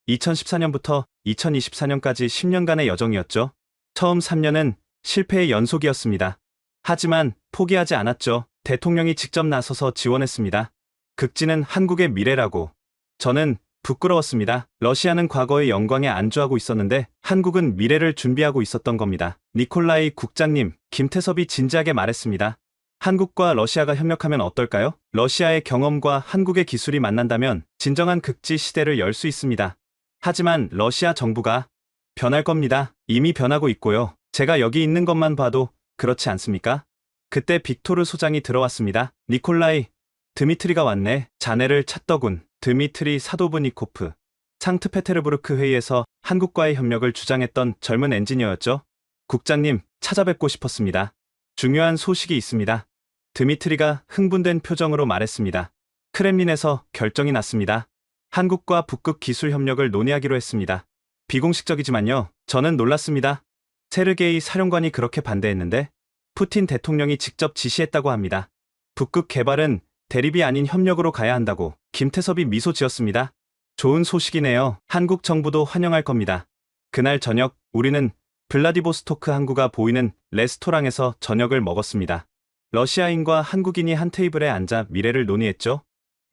2014년부터 2024년까지 10년간의 여정이었죠. 처음 3년은 실패의 연속이었습니다. 하지만 포기하지 않았죠. 대통령이 직접 나서서 지원했습니다. 극진은 한국의 미래라고. 저는 부끄러웠습니다. 러시아는 과거의 영광에 안주하고 있었는데 한국은 미래를 준비하고 있었던 겁니다. 니콜라이 국장님, 김태섭이 진지하게 말했습니다. 한국과 러시아가 협력하면 어떨까요? 러시아의 경험과 한국의 기술이 만난다면 진정한 극지 시대를 열 수 있습니다. 하지만 러시아 정부가 변할 겁니다. 이미 변하고 있고요. 제가 여기 있는 것만 봐도 그렇지 않습니까? 그때 빅토르 소장이 들어왔습니다. 니콜라이, 드미트리가 왔네. 자네를 찾더군. 드미트리 사도브니코프. 상트페테르부르크 회의에서 한국과의 협력을 주장했던 젊은 엔지니어였죠. 국장님, 찾아뵙고 싶었습니다. 중요한 소식이 있습니다. 드미트리가 흥분된 표정으로 말했습니다. 크렘린에서 결정이 났습니다. 한국과 북극 기술 협력을 논의하기로 했습니다. 비공식적이지만요. 저는 놀랐습니다. 세르게이 사령관이 그렇게 반대했는데 푸틴 대통령이 직접 지시했다고 합니다. 북극 개발은 대립이 아닌 협력으로 가야 한다고. 김태섭이 미소 지었습니다. 좋은 소식이네요. 한국 정부도 환영할 겁니다. 그날 저녁 우리는 블라디보스토크 항구가 보이는 레스토랑에서 저녁을 먹었습니다. 러시아인과 한국인이 한 테이블에 앉아 미래를 논의했죠.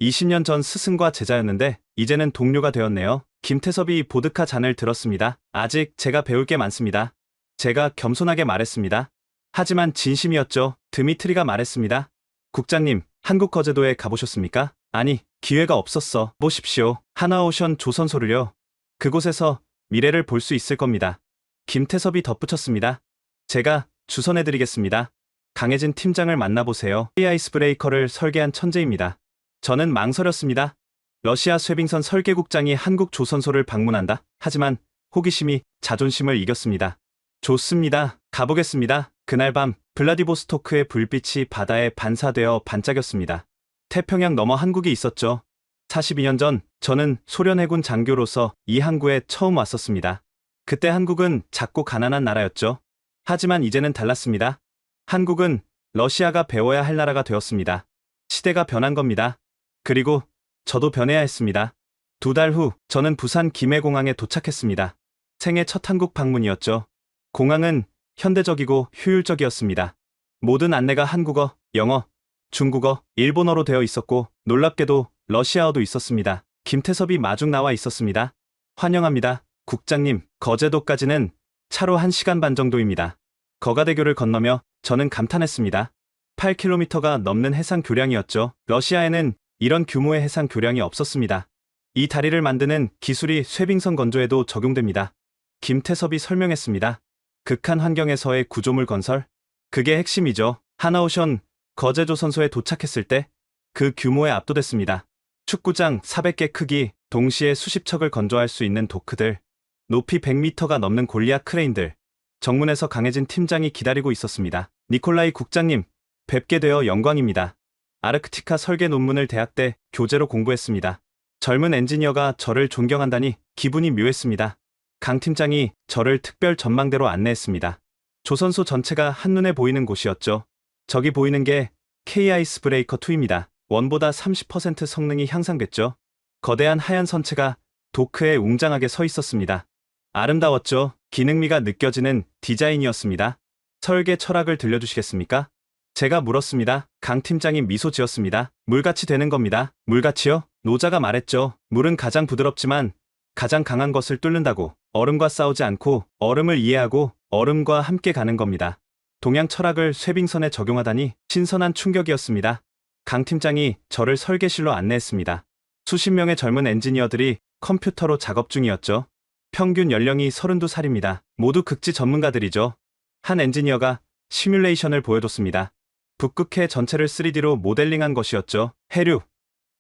20년 전 스승과 제자였는데 이제는 동료가 되었네요. 김태섭이 보드카 잔을 들었습니다. 아직 제가 배울 게 많습니다. 제가 겸손하게 말했습니다. 하지만 진심이었죠. 드미트리가 말했습니다. 국장님, 한국 거제도에 가보셨습니까? 아니, 기회가 없었어. 보십시오. 하나오션 조선소를요. 그곳에서 미래를 볼 수 있을 겁니다. 김태섭이 덧붙였습니다. 제가 주선해드리겠습니다. 강혜진 팀장을 만나보세요. 이 아이스 브레이커를 설계한 천재입니다. 저는 망설였습니다. 러시아 쇄빙선 설계국장이 한국 조선소를 방문한다. 하지만 호기심이 자존심을 이겼습니다. 좋습니다. 가보겠습니다. 그날 밤 블라디보스토크의 불빛이 바다에 반사되어 반짝였습니다. 태평양 너머 한국이 있었죠. 42년 전 저는 소련 해군 장교로서 이 항구에 처음 왔었습니다. 그때 한국은 작고 가난한 나라였죠. 하지만 이제는 달랐습니다. 한국은 러시아가 배워야 할 나라가 되었습니다. 시대가 변한 겁니다. 그리고 저도 변해야 했습니다. 2달 후 저는 부산 김해공항에 도착했습니다. 생애 첫 한국 방문이었죠. 공항은 현대적이고 효율적이었습니다. 모든 안내가 한국어, 영어, 중국어, 일본어로 되어 있었고 놀랍게도 러시아어도 있었습니다. 김태섭이 마중 나와 있었습니다. 환영합니다. 국장님, 거제도까지는 차로 1시간 반 정도입니다. 거가대교를 건너며 저는 감탄했습니다. 8km가 넘는 해상 교량이었죠. 러시아에는 이런 규모의 해상 교량이 없었습니다. 이 다리를 만드는 기술이 쇄빙선 건조에도 적용됩니다. 김태섭이 설명했습니다. 극한 환경에서의 구조물 건설? 그게 핵심이죠. 하나오션 거제조선소에 도착했을 때 그 규모에 압도됐습니다. 축구장 400개 크기, 동시에 수십 척을 건조할 수 있는 도크들, 높이 100m가 넘는 골리앗 크레인들. 정문에서 강혜진 팀장이 기다리고 있었습니다. 니콜라이 국장님, 뵙게 되어 영광입니다. 아르크티카 설계 논문을 대학 때 교재로 공부했습니다. 젊은 엔지니어가 저를 존경한다니 기분이 묘했습니다. 강 팀장이 저를 특별 전망대로 안내했습니다. 조선소 전체가 한눈에 보이는 곳이었죠. 저기 보이는 게 K-아이스 브레이커 2입니다. 원보다 30% 성능이 향상됐죠. 거대한 하얀 선체가 도크에 웅장하게 서 있었습니다. 아름다웠죠. 기능미가 느껴지는 디자인이었습니다. 설계 철학을 들려주시겠습니까? 제가 물었습니다. 강 팀장이 미소 지었습니다. 물같이 되는 겁니다. 물같이요? 노자가 말했죠. 물은 가장 부드럽지만 가장 강한 것을 뚫는다고. 얼음과 싸우지 않고 얼음을 이해하고 얼음과 함께 가는 겁니다. 동양 철학을 쇄빙선에 적용하다니 신선한 충격이었습니다. 강 팀장이 저를 설계실로 안내했습니다. 수십 명의 젊은 엔지니어들이 컴퓨터로 작업 중이었죠. 평균 연령이 32살입니다. 모두 극지 전문가들이죠. 한 엔지니어가 시뮬레이션을 보여줬습니다. 북극해 전체를 3D로 모델링한 것이었죠. 해류,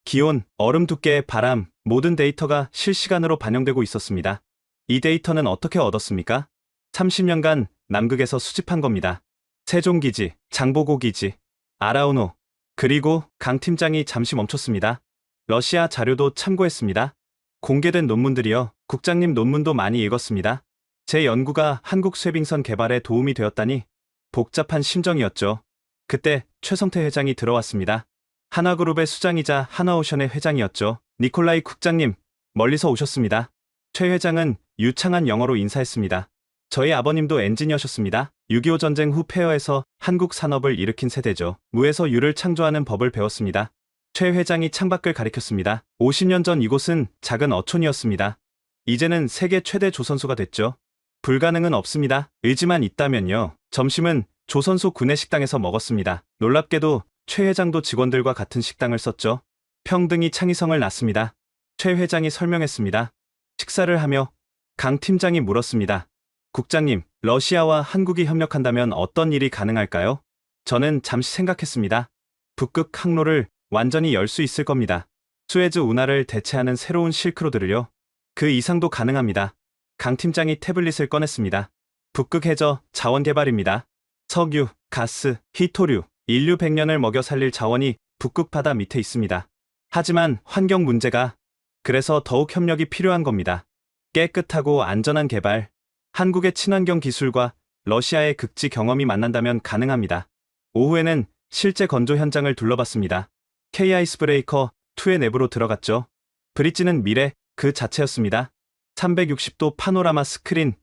기온, 얼음 두께, 바람, 모든 데이터가 실시간으로 반영되고 있었습니다. 이 데이터는 어떻게 얻었습니까? 30년간 남극에서 수집한 겁니다. 세종기지, 장보고기지, 아라우노, 그리고 강 팀장이 잠시 멈췄습니다. 러시아 자료도 참고했습니다. 공개된 논문들이요. 국장님 논문도 많이 읽었습니다. 제 연구가 한국 쇄빙선 개발에 도움이 되었다니 복잡한 심정이었죠. 그때 최성태 회장이 들어왔습니다. 한화그룹의 수장이자 한화오션의 회장이었죠. 니콜라이 국장님, 멀리서 오셨습니다. 최 회장은 유창한 영어로 인사했습니다. 저희 아버님도 엔지니어셨습니다. 6.25 전쟁 후 폐허에서 한국 산업을 일으킨 세대죠. 무에서 유를 창조하는 법을 배웠습니다. 최 회장이 창밖을 가리켰습니다. 50년 전 이곳은 작은 어촌이었습니다. 이제는 세계 최대 조선소가 됐죠. 불가능은 없습니다. 의지만 있다면요. 점심은 조선소 구내식당에서 먹었습니다. 놀랍게도 최 회장도 직원들과 같은 식당을 썼죠. 평등이 창의성을 낳습니다. 최 회장이 설명했습니다. 식사를 하며 강 팀장이 물었습니다. 국장님, 러시아와 한국이 협력한다면 어떤 일이 가능할까요? 저는 잠시 생각했습니다. 북극 항로를 완전히 열 수 있을 겁니다. 수에즈 운하를 대체하는 새로운 실크로드를요. 그 이상도 가능합니다. 강 팀장이 태블릿을 꺼냈습니다. 북극 해저 자원 개발입니다. 석유, 가스, 히토류, 인류 100년을 먹여 살릴 자원이 북극 바다 밑에 있습니다. 하지만 환경 문제가 그래서 더욱 협력이 필요한 겁니다. 깨끗하고 안전한 개발, 한국의 친환경 기술과 러시아의 극지 경험이 만난다면 가능합니다. 오후에는 실제 건조 현장을 둘러봤습니다. K-아이스브레이커 2의 내부로 들어갔죠. 브릿지는 미래 그 자체였습니다. 360도 파노라마 스크린,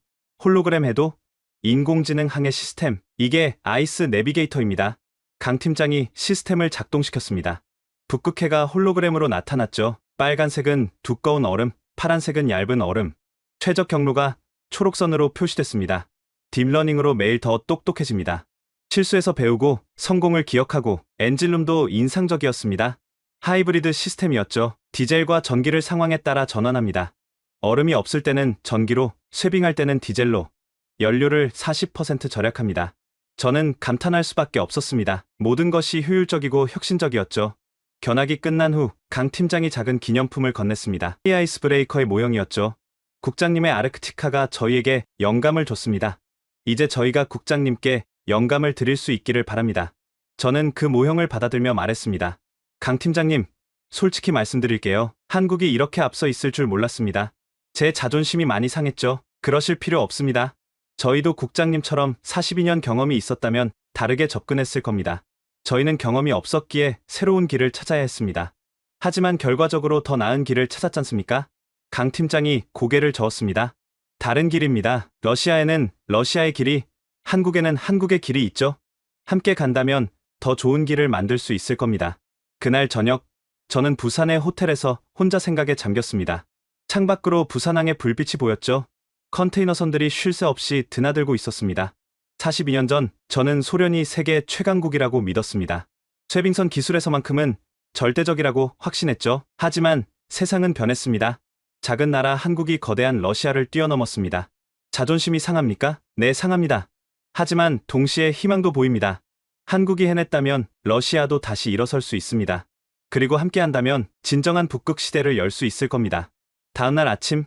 홀로그램 해도, 인공지능 항해 시스템, 이게 아이스 내비게이터입니다. 강 팀장이 시스템을 작동시켰습니다. 북극해가 홀로그램으로 나타났죠. 빨간색은 두꺼운 얼음, 파란색은 얇은 얼음. 최적 경로가 초록선으로 표시됐습니다. 딥러닝으로 매일 더 똑똑해집니다. 실수에서 배우고 성공을 기억하고 엔진룸도 인상적이었습니다. 하이브리드 시스템이었죠. 디젤과 전기를 상황에 따라 전환합니다. 얼음이 없을 때는 전기로, 쇄빙할 때는 디젤로. 연료를 40% 절약합니다. 저는 감탄할 수밖에 없었습니다. 모든 것이 효율적이고 혁신적이었죠. 견학이 끝난 후 강 팀장이 작은 기념품을 건넸습니다. 아이스 브레이커의 모형이었죠. 국장님의 아르크티카가 저희에게 영감을 줬습니다. 이제 저희가 국장님께 영감을 드릴 수 있기를 바랍니다. 저는 그 모형을 받아들며 말했습니다. 강 팀장님, 솔직히 말씀드릴게요. 한국이 이렇게 앞서 있을 줄 몰랐습니다. 제 자존심이 많이 상했죠. 그러실 필요 없습니다. 저희도 국장님처럼 42년 경험이 있었다면 다르게 접근했을 겁니다. 저희는 경험이 없었기에 새로운 길을 찾아야 했습니다. 하지만 결과적으로 더 나은 길을 찾았지 않습니까? 강 팀장이 고개를 저었습니다. 다른 길입니다. 러시아에는 러시아의 길이, 한국에는 한국의 길이 있죠. 함께 간다면 더 좋은 길을 만들 수 있을 겁니다. 그날 저녁, 저는 부산의 호텔에서 혼자 생각에 잠겼습니다. 창밖으로 부산항의 불빛이 보였죠. 컨테이너선들이 쉴 새 없이 드나들고 있었습니다. 42년 전 저는 소련이 세계 최강국이라고 믿었습니다. 쇄빙선 기술에서만큼은 절대적이라고 확신했죠. 하지만 세상은 변했습니다. 작은 나라 한국이 거대한 러시아를 뛰어넘었습니다. 자존심이 상합니까? 네, 상합니다. 하지만 동시에 희망도 보입니다. 한국이 해냈다면 러시아도 다시 일어설 수 있습니다. 그리고 함께한다면 진정한 북극 시대를 열 수 있을 겁니다. 다음날 아침,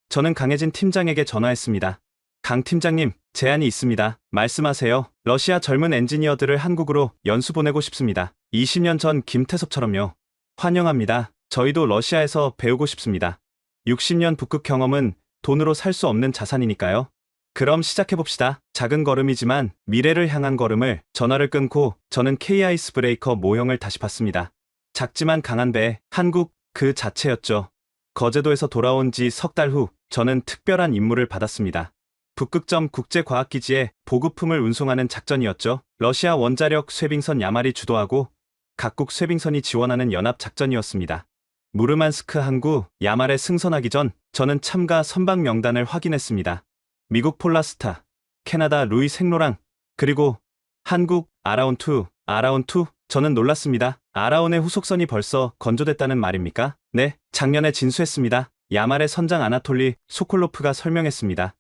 저는 강혜진 팀장에게 전화했습니다. 강 팀장님, 제안이 있습니다. 말씀하세요. 러시아 젊은 엔지니어들을 한국으로 연수 보내고 싶습니다. 20년 전 김태섭처럼요. 환영합니다. 저희도 러시아에서 배우고 싶습니다. 60년 북극 경험은 돈으로 살 수 없는 자산이니까요. 그럼 시작해봅시다. 작은 걸음이지만 미래를 향한 걸음을. 전화를 끊고 저는 K-아이스 브레이커 모형을 다시 봤습니다. 작지만 강한 배, 한국 그 자체였죠. 거제도에서 돌아온 지 석 달 후 저는 특별한 임무를 받았습니다. 북극점 국제과학기지에 보급품을 운송하는 작전이었죠. 러시아 원자력 쇄빙선 야말이 주도하고 각국 쇄빙선이 지원하는 연합작전이었습니다. 무르만스크 항구 야말에 승선하기 전 저는 참가 선박 명단을 확인했습니다. 미국 폴라스타, 캐나다 루이 생로랑, 그리고 한국 아라온2. 저는 놀랐습니다. 아라온의 후속선이 벌써 건조됐다는 말입니까? 네, 작년에 진수했습니다. 야말의 선장 아나톨리 소콜로프가 설명했습니다.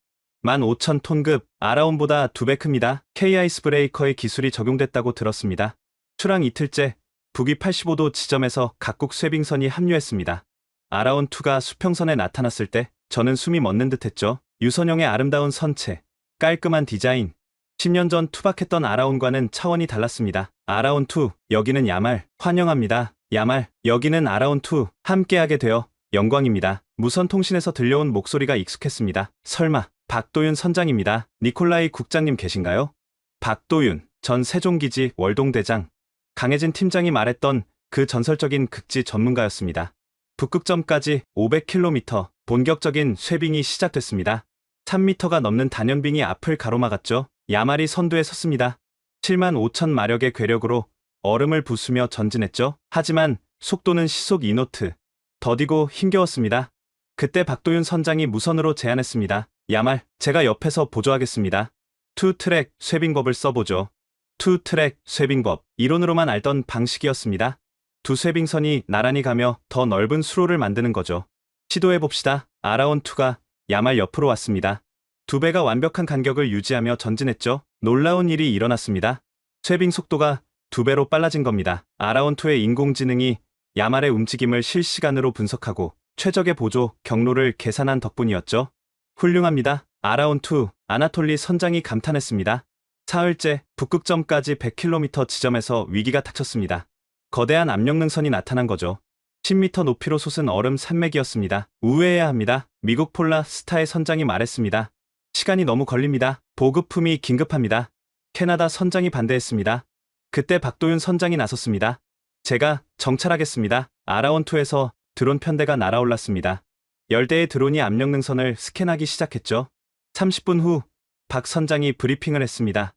15,000톤급 아라온보다 2배 큽니다. K-아이스 브레이커의 기술이 적용됐다고 들었습니다. 출항 이틀째 북위 85도 지점에서 각국 쇄빙선이 합류했습니다. 아라온2가 수평선에 나타났을 때 저는 숨이 멎는 듯했죠. 유선형의 아름다운 선체, 깔끔한 디자인. 10년 전 투박했던 아라온과는 차원이 달랐습니다. 아라온2, 여기는 야말, 환영합니다. 야말, 여기는 아라온2, 함께하게 되어 영광입니다. 무선 통신에서 들려온 목소리가 익숙했습니다. 설마, 박도윤 선장입니다. 니콜라이 국장님 계신가요? 박도윤, 전 세종기지 월동대장. 강혜진 팀장이 말했던 그 전설적인 극지 전문가였습니다. 북극점까지 500km, 본격적인 쇄빙이 시작됐습니다. 3m가 넘는 단연빙이 앞을 가로막았죠. 야말이 선두에 섰습니다. 75,000마력의 괴력으로 얼음을 부수며 전진했죠. 하지만 속도는 시속 2노트. 더디고 힘겨웠습니다. 그때 박도윤 선장이 무선으로 제안했습니다. 야말, 제가 옆에서 보조하겠습니다. 투트랙 쇄빙법을 써보죠. 투트랙 쇄빙법, 이론으로만 알던 방식이었습니다. 두 쇄빙선이 나란히 가며 더 넓은 수로를 만드는 거죠. 시도해봅시다. 아라온2가 야말 옆으로 왔습니다. 두 배가 완벽한 간격을 유지하며 전진했죠. 놀라운 일이 일어났습니다. 쇄빙 속도가 2배로 빨라진 겁니다. 아라온2의 인공지능이 야말의 움직임을 실시간으로 분석하고 최적의 보조, 경로를 계산한 덕분이었죠. 훌륭합니다. 아라온2, 아나톨리 선장이 감탄했습니다. 사흘째 북극점까지 100km 지점에서 위기가 닥쳤습니다. 거대한 압력능선이 나타난 거죠. 10m 높이로 솟은 얼음 산맥이었습니다. 우회해야 합니다. 미국 폴라 스타의 선장이 말했습니다. 시간이 너무 걸립니다. 보급품이 긴급합니다. 캐나다 선장이 반대했습니다. 그때 박도윤 선장이 나섰습니다. 제가 정찰하겠습니다. 아라온2에서 드론 편대가 날아올랐습니다. 10대의 드론이 압력능선을 스캔하기 시작했죠. 30분 후 박 선장이 브리핑을 했습니다.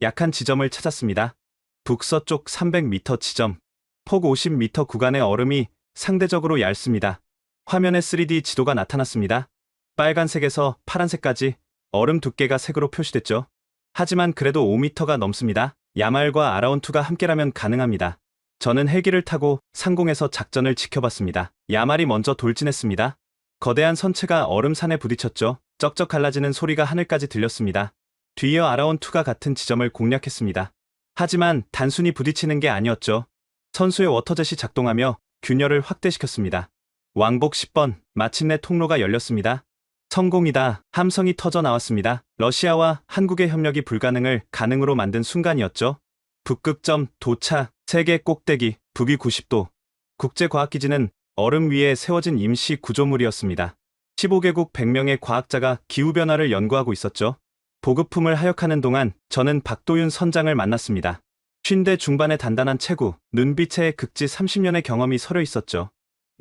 약한 지점을 찾았습니다. 북서쪽 300m 지점. 폭 50m 구간의 얼음이 상대적으로 얇습니다. 화면에 3D 지도가 나타났습니다. 빨간색에서 파란색까지 얼음 두께가 색으로 표시됐죠. 하지만 그래도 5m가 넘습니다. 야말과 아라온2가 함께라면 가능합니다. 저는 헬기를 타고 상공에서 작전을 지켜봤습니다. 야말이 먼저 돌진했습니다. 거대한 선체가 얼음산에 부딪혔죠. 쩍쩍 갈라지는 소리가 하늘까지 들렸습니다. 뒤이어 아라온2가 같은 지점을 공략했습니다. 하지만 단순히 부딪히는 게 아니었죠. 선수의 워터젯이 작동하며 균열을 확대시켰습니다. 왕복 10번, 마침내 통로가 열렸습니다. 성공이다. 함성이 터져 나왔습니다. 러시아와 한국의 협력이 불가능을 가능으로 만든 순간이었죠. 북극점 도착, 세계 꼭대기, 북위 90도. 국제과학기지는 얼음 위에 세워진 임시 구조물이었습니다. 15개국 100명의 과학자가 기후변화를 연구하고 있었죠. 보급품을 하역하는 동안 저는 박도윤 선장을 만났습니다. 50대 중반의 단단한 체구, 눈빛에 극지 30년의 경험이 서려 있었죠.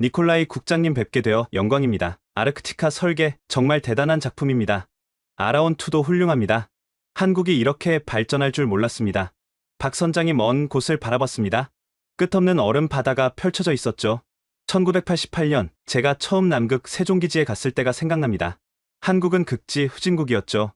니콜라이 국장님 뵙게 되어 영광입니다. 아르크티카 설계 정말 대단한 작품입니다. 아라온2도 훌륭합니다. 한국이 이렇게 발전할 줄 몰랐습니다. 박 선장이 먼 곳을 바라봤습니다. 끝없는 얼음 바다가 펼쳐져 있었죠. 1988년 제가 처음 남극 세종기지에 갔을 때가 생각납니다. 한국은 극지 후진국이었죠.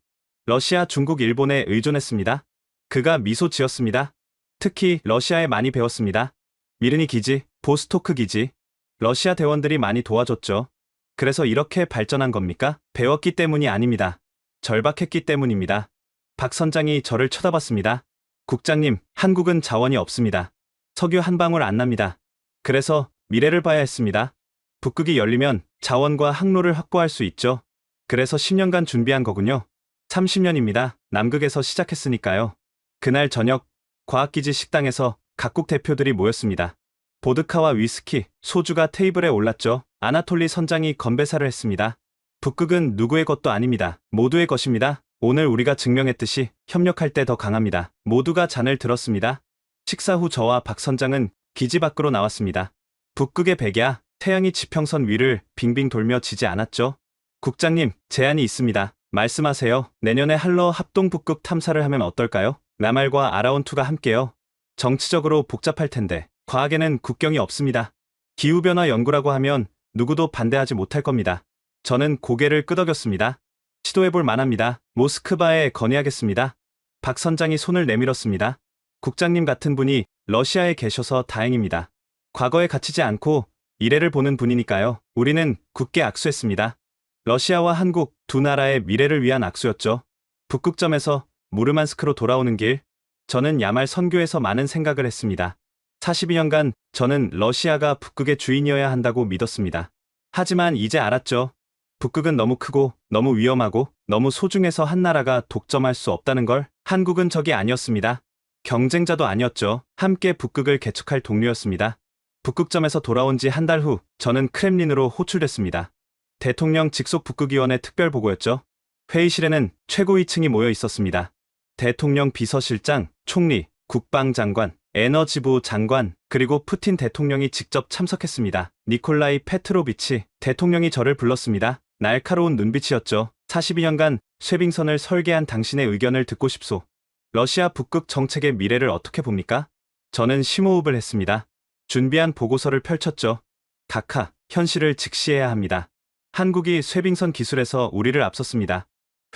러시아, 중국, 일본에 의존했습니다. 그가 미소 지었습니다. 특히 러시아에 많이 배웠습니다. 미르니 기지, 보스토크 기지. 러시아 대원들이 많이 도와줬죠. 그래서 이렇게 발전한 겁니까? 배웠기 때문이 아닙니다. 절박했기 때문입니다. 박 선장이 저를 쳐다봤습니다. 국장님, 한국은 자원이 없습니다. 석유 한 방울 안 납니다. 그래서 미래를 봐야 했습니다. 북극이 열리면 자원과 항로를 확보할 수 있죠. 그래서 10년간 준비한 거군요. 30년입니다. 남극에서 시작했으니까요. 그날 저녁 과학기지 식당에서 각국 대표들이 모였습니다. 보드카와 위스키, 소주가 테이블에 올랐죠. 아나톨리 선장이 건배사를 했습니다. 북극은 누구의 것도 아닙니다. 모두의 것입니다. 오늘 우리가 증명했듯이 협력할 때 더 강합니다. 모두가 잔을 들었습니다. 식사 후 저와 박 선장은 기지 밖으로 나왔습니다. 북극의 백야, 태양이 지평선 위를 빙빙 돌며 지지 않았죠. 국장님, 제안이 있습니다. 말씀하세요. 내년에 한러 합동 북극 탐사를 하면 어떨까요? 야말과 아라온2가 함께요. 정치적으로 복잡할 텐데 과학에는 국경이 없습니다. 기후변화 연구라고 하면 누구도 반대하지 못할 겁니다. 저는 고개를 끄덕였습니다. 시도해볼 만합니다. 모스크바에 건의하겠습니다. 박 선장이 손을 내밀었습니다. 국장님 같은 분이 러시아에 계셔서 다행입니다. 과거에 갇히지 않고 미래를 보는 분이니까요. 우리는 굳게 악수했습니다. 러시아와 한국 두 나라의 미래를 위한 악수였죠. 북극점에서 무르만스크로 돌아오는 길, 저는 야말 선교에서 많은 생각을 했습니다. 42년간 저는 러시아가 북극의 주인이어야 한다고 믿었습니다. 하지만 이제 알았죠. 북극은 너무 크고 너무 위험하고 너무 소중해서 한 나라가 독점할 수 없다는 걸. 한국은 적이 아니었습니다. 경쟁자도 아니었죠. 함께 북극을 개척할 동료였습니다. 북극점에서 돌아온 지 한 달 후 저는 크렘린으로 호출됐습니다. 대통령 직속 북극위원회 특별보고였죠. 회의실에는 최고위층이 모여 있었습니다. 대통령 비서실장, 총리, 국방장관, 에너지부 장관, 그리고 푸틴 대통령이 직접 참석했습니다. 니콜라이 페트로비치 대통령이 저를 불렀습니다. 날카로운 눈빛이었죠. 42년간 쇠빙선을 설계한 당신의 의견을 듣고 싶소. 러시아 북극 정책의 미래를 어떻게 봅니까? 저는 심호흡을 했습니다. 준비한 보고서를 펼쳤죠. 각하, 현실을 직시해야 합니다. 한국이 쇠빙선 기술에서 우리를 앞섰습니다.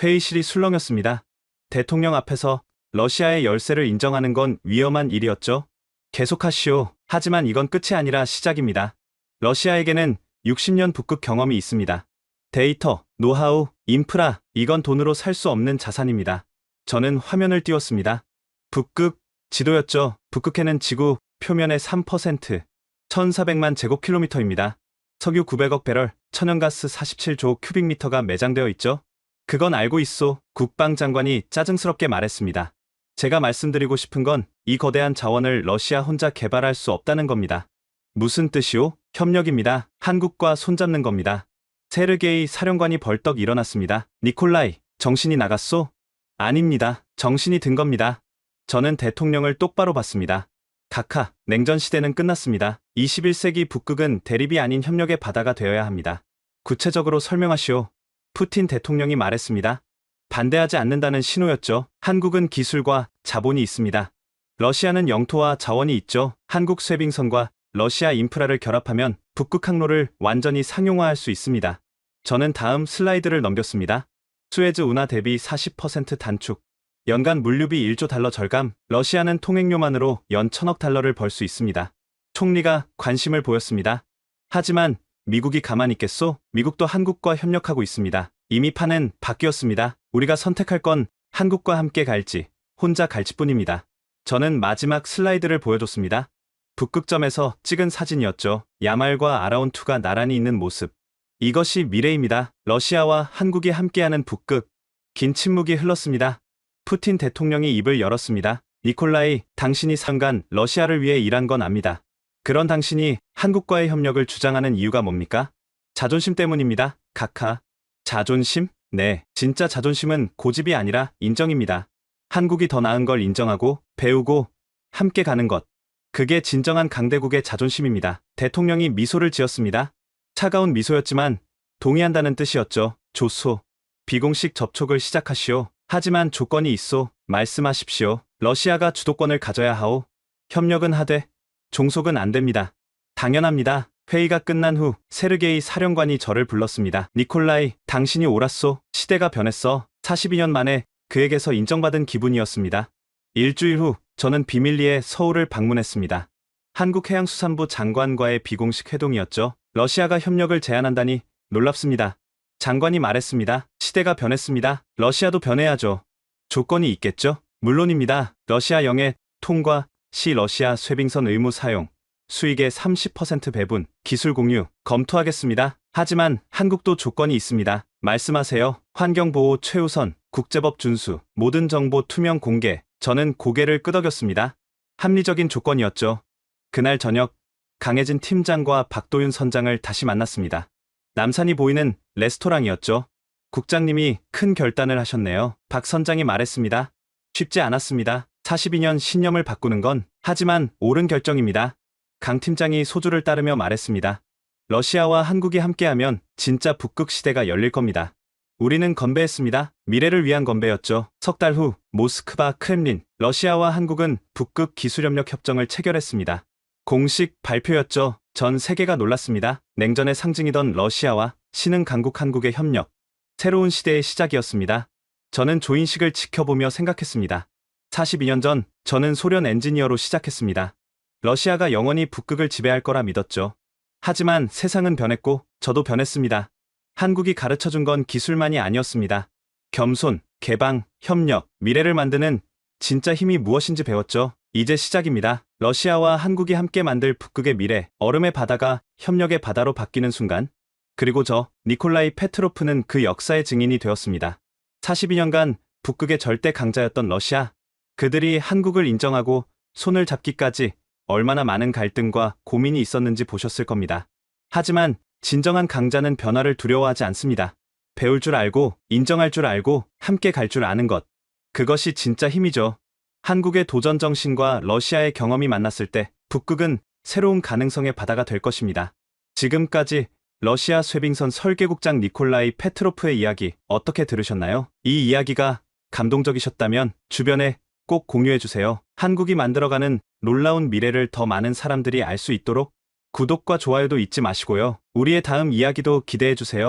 회의실이 술렁였습니다. 대통령 앞에서 러시아의 열세를 인정하는 건 위험한 일이었죠. 계속하시오. 하지만 이건 끝이 아니라 시작입니다. 러시아에게는 60년 북극 경험이 있습니다. 데이터, 노하우, 인프라, 이건 돈으로 살 수 없는 자산입니다. 저는 화면을 띄웠습니다. 북극 지도였죠. 북극해는 지구 표면의 3%, 1400만 제곱킬로미터입니다. 석유 900억 배럴, 천연가스 47조 큐빅미터가 매장되어 있죠. 그건 알고 있소. 국방장관이 짜증스럽게 말했습니다. 제가 말씀드리고 싶은 건 이 거대한 자원을 러시아 혼자 개발할 수 없다는 겁니다. 무슨 뜻이오? 협력입니다. 한국과 손잡는 겁니다. 세르게이 사령관이 벌떡 일어났습니다. 니콜라이, 정신이 나갔소? 아닙니다. 정신이 든 겁니다. 저는 대통령을 똑바로 봤습니다. 각하, 냉전 시대는 끝났습니다. 21세기 북극은 대립이 아닌 협력의 바다가 되어야 합니다. 구체적으로 설명하시오. 푸틴 대통령이 말했습니다. 반대하지 않는다는 신호였죠. 한국은 기술과 자본이 있습니다. 러시아는 영토와 자원이 있죠. 한국 쇠빙선과 러시아 인프라를 결합하면 북극 항로를 완전히 상용화할 수 있습니다. 저는 다음 슬라이드를 넘겼습니다. 수에즈 운하 대비 40% 단축. 연간 물류비 1조 달러 절감. 러시아는 통행료만으로 연 1000억 달러를 벌 수 있습니다. 총리가 관심을 보였습니다. 하지만 미국이 가만히 있겠소? 미국도 한국과 협력하고 있습니다. 이미 판은 바뀌었습니다. 우리가 선택할 건 한국과 함께 갈지, 혼자 갈지뿐입니다. 저는 마지막 슬라이드를 보여줬습니다. 북극점에서 찍은 사진이었죠. 야말과 아라운2가 나란히 있는 모습. 이것이 미래입니다. 러시아와 한국이 함께하는 북극. 긴 침묵이 흘렀습니다. 푸틴 대통령이 입을 열었습니다. 니콜라이, 당신이 상간 러시아를 위해 일한 건 압니다. 그런 당신이 한국과의 협력을 주장하는 이유가 뭡니까? 자존심 때문입니다. 각하. 자존심? 네, 진짜 자존심은 고집이 아니라 인정입니다. 한국이 더 나은 걸 인정하고 배우고 함께 가는 것. 그게 진정한 강대국의 자존심입니다. 대통령이 미소를 지었습니다. 차가운 미소였지만 동의한다는 뜻이었죠. 좋소. 비공식 접촉을 시작하시오. 하지만 조건이 있소. 말씀하십시오. 러시아가 주도권을 가져야 하오. 협력은 하되 종속은 안 됩니다. 당연합니다. 회의가 끝난 후 세르게이 사령관이 저를 불렀습니다. 니콜라이, 당신이 옳았소. 시대가 변했어. 42년 만에 그에게서 인정받은 기분이었습니다. 일주일 후 저는 비밀리에 서울을 방문했습니다. 한국해양수산부 장관과의 비공식 회동이었죠. 러시아가 협력을 제안한다니 놀랍습니다. 장관이 말했습니다. 시대가 변했습니다. 러시아도 변해야죠. 조건이 있겠죠? 물론입니다. 러시아 영해 통과 시 러시아 쇠빙선 의무 사용, 수익의 30% 배분, 기술 공유 검토하겠습니다. 하지만 한국도 조건이 있습니다. 말씀하세요. 환경보호 최우선, 국제법 준수, 모든 정보 투명 공개. 저는 고개를 끄덕였습니다. 합리적인 조건이었죠. 그날 저녁 강혜진 팀장과 박도윤 선장을 다시 만났습니다. 남산이 보이는 레스토랑이었죠. 국장님이 큰 결단을 하셨네요. 박 선장이 말했습니다. 쉽지 않았습니다. 42년 신념을 바꾸는 건 하지만 옳은 결정입니다. 강 팀장이 소주를 따르며 말했습니다. 러시아와 한국이 함께하면 진짜 북극 시대가 열릴 겁니다. 우리는 건배했습니다. 미래를 위한 건배였죠. 석 달 후 모스크바 크렘린, 러시아와 한국은 북극 기술협력 협정을 체결했습니다. 공식 발표였죠. 전 세계가 놀랐습니다. 냉전의 상징이던 러시아와 신흥 강국 한국의 협력. 새로운 시대의 시작이었습니다. 저는 조인식을 지켜보며 생각했습니다. 42년 전 저는 소련 엔지니어로 시작했습니다. 러시아가 영원히 북극을 지배할 거라 믿었죠. 하지만 세상은 변했고 저도 변했습니다. 한국이 가르쳐준 건 기술만이 아니었습니다. 겸손, 개방, 협력, 미래를 만드는 진짜 힘이 무엇인지 배웠죠. 이제 시작입니다. 러시아와 한국이 함께 만들 북극의 미래, 얼음의 바다가 협력의 바다로 바뀌는 순간, 그리고 저 니콜라이 페트로프는 그 역사의 증인이 되었습니다. 42년간 북극의 절대 강자였던 러시아, 그들이 한국을 인정하고 손을 잡기까지 얼마나 많은 갈등과 고민이 있었는지 보셨을 겁니다. 하지만 진정한 강자는 변화를 두려워하지 않습니다. 배울 줄 알고, 인정할 줄 알고, 함께 갈 줄 아는 것. 그것이 진짜 힘이죠. 한국의 도전 정신과 러시아의 경험이 만났을 때 북극은 새로운 가능성의 바다가 될 것입니다. 지금까지 러시아 쇄빙선 설계국장 니콜라이 페트로프의 이야기 어떻게 들으셨나요? 이 이야기가 감동적이셨다면 주변에 꼭 공유해주세요. 한국이 만들어가는 놀라운 미래를 더 많은 사람들이 알 수 있도록 구독과 좋아요도 잊지 마시고요. 우리의 다음 이야기도 기대해주세요.